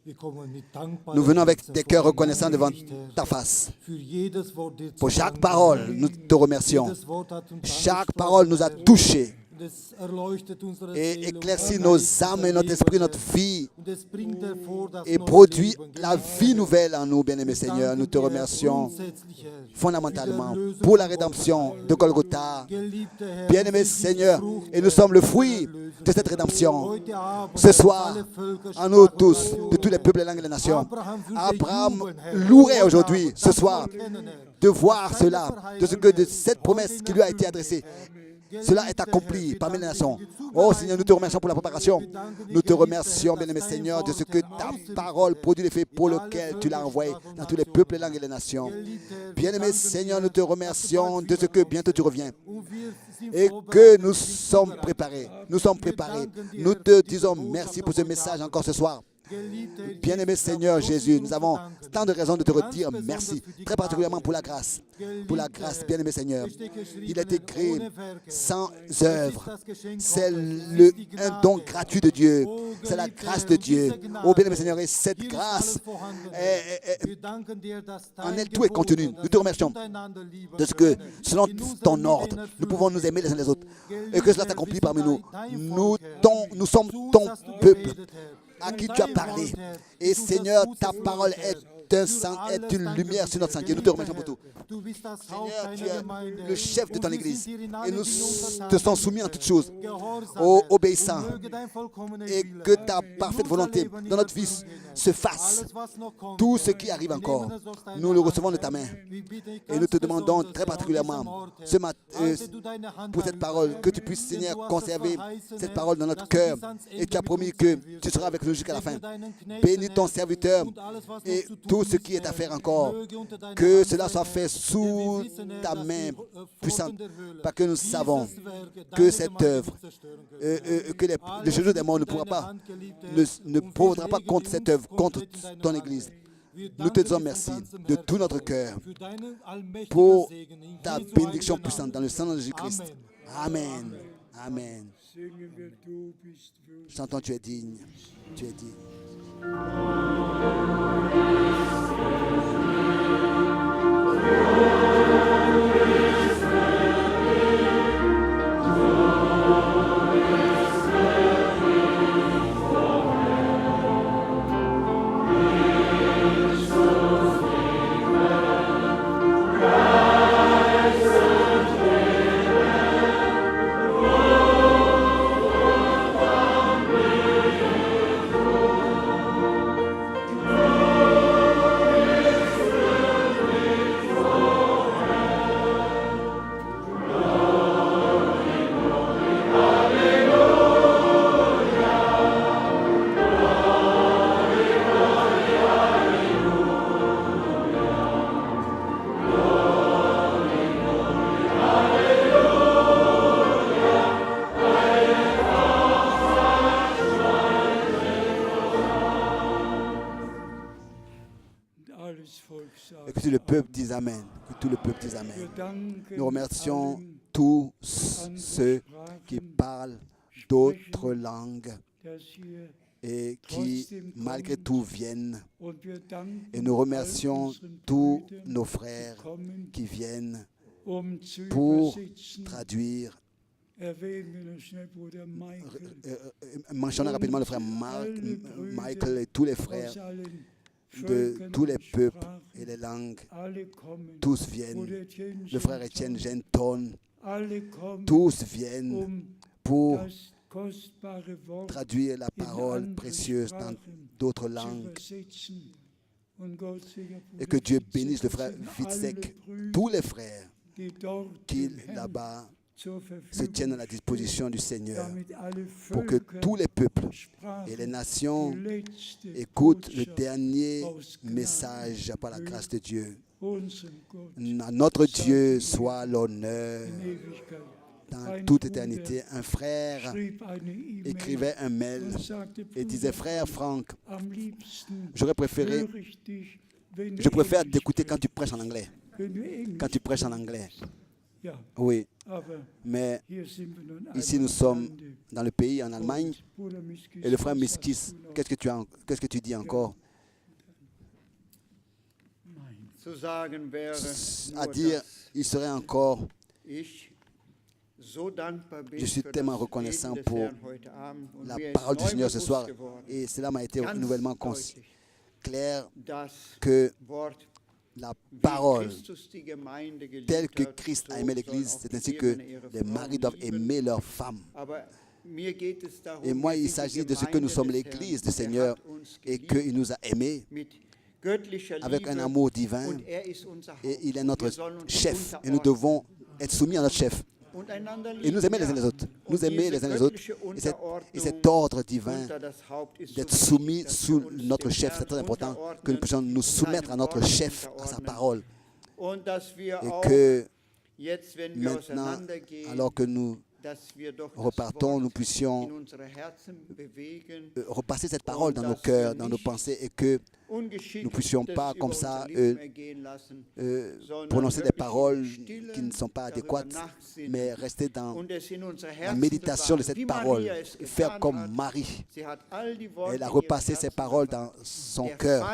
wir kommen mit dankbarem nous venons avec Herzen des vor cœurs dein reconnaissants devant Angesicht, Herr. ta face. Für jedes Wort dir zu Pour chaque danken, parole, Herr. nous te remercions. Jedes Wort hat uns Chaque angesprochen, parole nous a Herr. touchés Und es erleuchtet unsere et Seele und éclaircit unser nos Geist, âmes et unser notre esprit, Leben, notre Herr. vie Und es bringt hervor das et neue produit Leben. la Genau, vie Herr. nouvelle en nous, bien-aimés Wir Seigneur. Nous te danken dir remercions grundsätzlich, Herr, fondamentalement für die Erlösung pour la von rédemption Golgatha. de Golgotha. Geliebter Herr, Bien-aimé wir sind die Seigneur, Frucht, et nous Herr, sommes le dieser fruit Erlösung, de cette Herr. rédemption. Heute Abend, Ce Herr, soir, alle Völker, à nous Sprachen, tous, Nationen, de tous les Herr. peuples et langues et les nations, Abraham würde Abraham jubeln, Herr, louerait heute aujourd'hui, Abend, ce das soir, zu erkennen, Herr, de voir dass cela, deine de ce que de Verheißung, cette Herr, promesse heute qui lui a in été Erfüllung adressée, geht, Herr. cela est accompli parmi les nations. Oh Seigneur, nous te remercions pour la préparation. Nous te remercions, bien-aimé Seigneur, de ce que ta parole produit l'effet pour lequel tu l'as envoyé dans tous les peuples, les langues et les nations. Bien-aimé Seigneur, nous te remercions de ce que bientôt tu reviens et que nous sommes préparés. Nous sommes préparés. Nous te disons merci pour ce message encore ce soir. Bien-aimé Seigneur Jésus, nous avons tant de raisons de te redire merci, très particulièrement pour la grâce. Pour la grâce, bien-aimé Seigneur. Il est écrit sans œuvre. C'est un don gratuit de Dieu. C'est la grâce de Dieu. Oh, bien-aimé Seigneur, et cette grâce, en elle, tout est contenu. Nous te remercions de ce que, selon ton ordre, nous pouvons nous aimer les uns les autres et que cela t'accomplit parmi nous. Nous sommes ton peuple à qui tu as parlé. Et Seigneur, ta parole est une lumière sur notre sentier. Nous te remercions pour tout. Seigneur, tu es le chef de ton Église et nous te sommes soumis en toutes choses, obéissants, et que ta parfaite volonté dans notre vie se fasse. Tout ce qui arrive encore, nous le recevons de ta main et nous te demandons très particulièrement ce matin, pour cette parole, que tu puisses, Seigneur, conserver cette parole dans notre cœur, et tu as promis que tu seras avec nous jusqu'à la fin. Bénis ton serviteur et tout ce qui est à faire encore, que cela soit fait sous ta main puissante, parce que nous savons que cette œuvre, que le jugement des morts ne prendra pas contre cette œuvre, contre ton Église. Nous te disons merci de tout notre cœur pour ta bénédiction puissante dans le sang de Jésus-Christ. Amen. Amen. Chantons, tu es digne. Tu es digne. Et que tout le peuple dise Amen. Que tout le peuple dise Amen. Nous remercions tous ceux qui parlent d'autres langues et qui, malgré tout, viennent. Et nous remercions tous nos frères qui viennent pour traduire. Mentionnons rapidement le frère Michael et tous les frères de tous les peuples et les langues. Tous viennent. Le frère Étienne Genton, tous viennent pour traduire la parole précieuse dans d'autres langues. Et que Dieu bénisse le frère Witzek, tous les frères qui là-bas se tiennent à la disposition du Seigneur pour que tous les peuples et les nations écoutent le dernier message par la grâce de Dieu. À notre Dieu soit l'honneur dans toute éternité. Un frère écrivait un mail et disait: frère Franck, je préfère t'écouter quand tu prêches en anglais. Quand tu prêches en anglais. Oui, mais ici nous sommes dans le pays, en Allemagne, et le frère Miskis, qu'est-ce que tu dis encore? À dire, il serait encore, je suis tellement reconnaissant pour la parole du Seigneur ce soir, et cela m'a été nouvellement clair que la parole telle que Christ a aimé l'Église, c'est ainsi que les maris doivent aimer leurs femmes. Et moi, il s'agit de ce que nous sommes l'Église du Seigneur et qu'il nous a aimés avec un amour divin et il est notre chef et nous devons être soumis à notre chef. et nous aimer les uns les autres. Nous aimer les uns les autres. Et cet ordre divin d'être soumis sous notre chef, c'est très important que nous puissions nous soumettre à notre chef, à sa parole. Et que maintenant, alors que nous repartons, nous puissions repasser cette parole dans nos cœurs, dans nos pensées, et que nous ne puissions pas comme ça prononcer des paroles qui ne sont pas adéquates, mais rester dans la méditation de cette parole, et faire comme Marie. Elle a repassé ces paroles dans son cœur.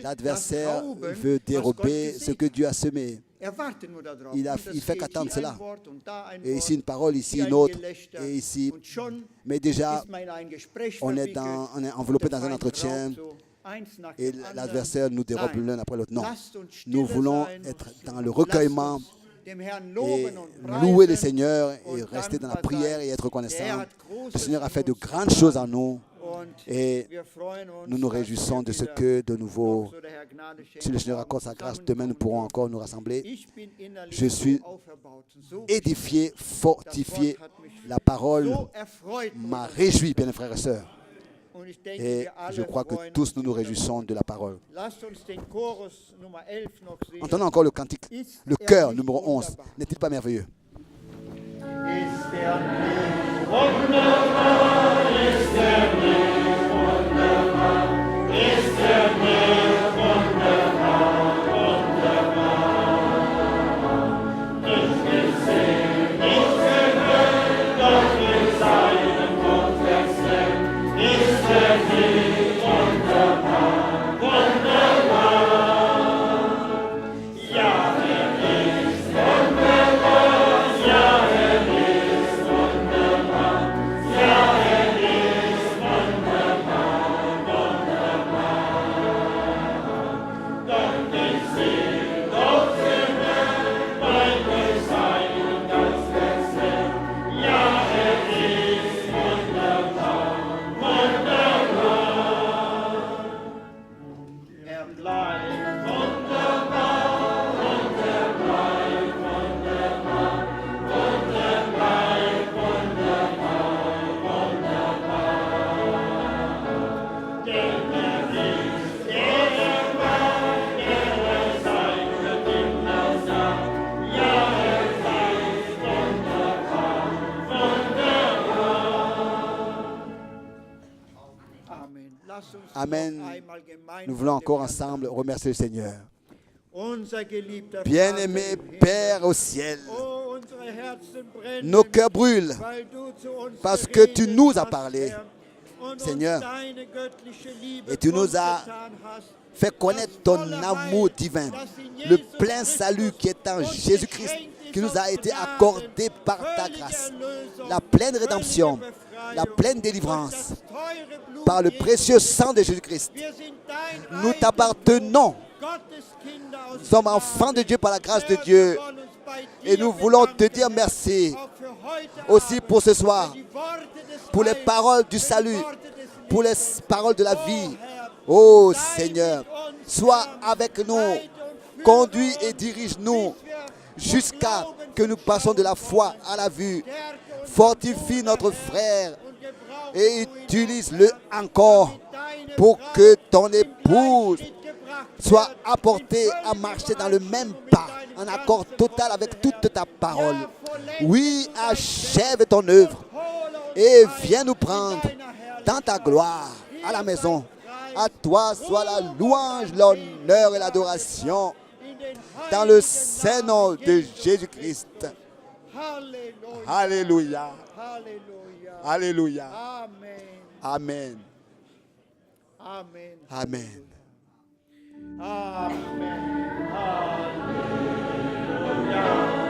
L'adversaire veut dérober ce que Dieu a semé. Il fait qu'attendre cela. Et ici une parole, ici une autre, et ici. Mais déjà, on est enveloppé dans un entretien et l'adversaire nous dérobe l'un après l'autre. Non, nous voulons être dans le recueillement et louer le Seigneur et rester dans la prière et être reconnaissant. Le Seigneur a fait de grandes choses en nous. Et nous nous réjouissons de ce que, de nouveau, si le Seigneur accorde sa grâce, demain nous pourrons encore nous rassembler. Je suis édifié, fortifié. La parole m'a réjoui, bien frères et sœurs. Et je crois que tous nous nous réjouissons de la parole. Entendons encore le cantique, le chœur numéro 11. N'est-il pas merveilleux? Amen. Nous voulons encore ensemble remercier le Seigneur. Bien-aimé Père au ciel, nos cœurs brûlent parce que tu nous as parlé, Seigneur, et tu nous as fait connaître ton amour divin, le plein salut qui est en Jésus-Christ, qui nous a été accordé par ta grâce, la pleine rédemption, la pleine délivrance, par le précieux sang de Jésus-Christ. Nous t'appartenons. Nous sommes enfants de Dieu par la grâce de Dieu. Et nous voulons te dire merci aussi pour ce soir, pour les paroles du salut, pour les paroles de la vie. Oh Seigneur, sois avec nous, conduis et dirige-nous jusqu'à que nous passions de la foi à la vue. Fortifie notre frère et utilise-le encore pour que ton épouse soit apportée à marcher dans le même pas, en accord total avec toute ta parole. Oui, achève ton œuvre et viens nous prendre dans ta gloire à la maison. À toi soit la louange, l'honneur et l'adoration dans le saint nom de Jésus-Christ. Alléluia. Alléluia. Amen. Amen. Amen. Amen. Alléluia.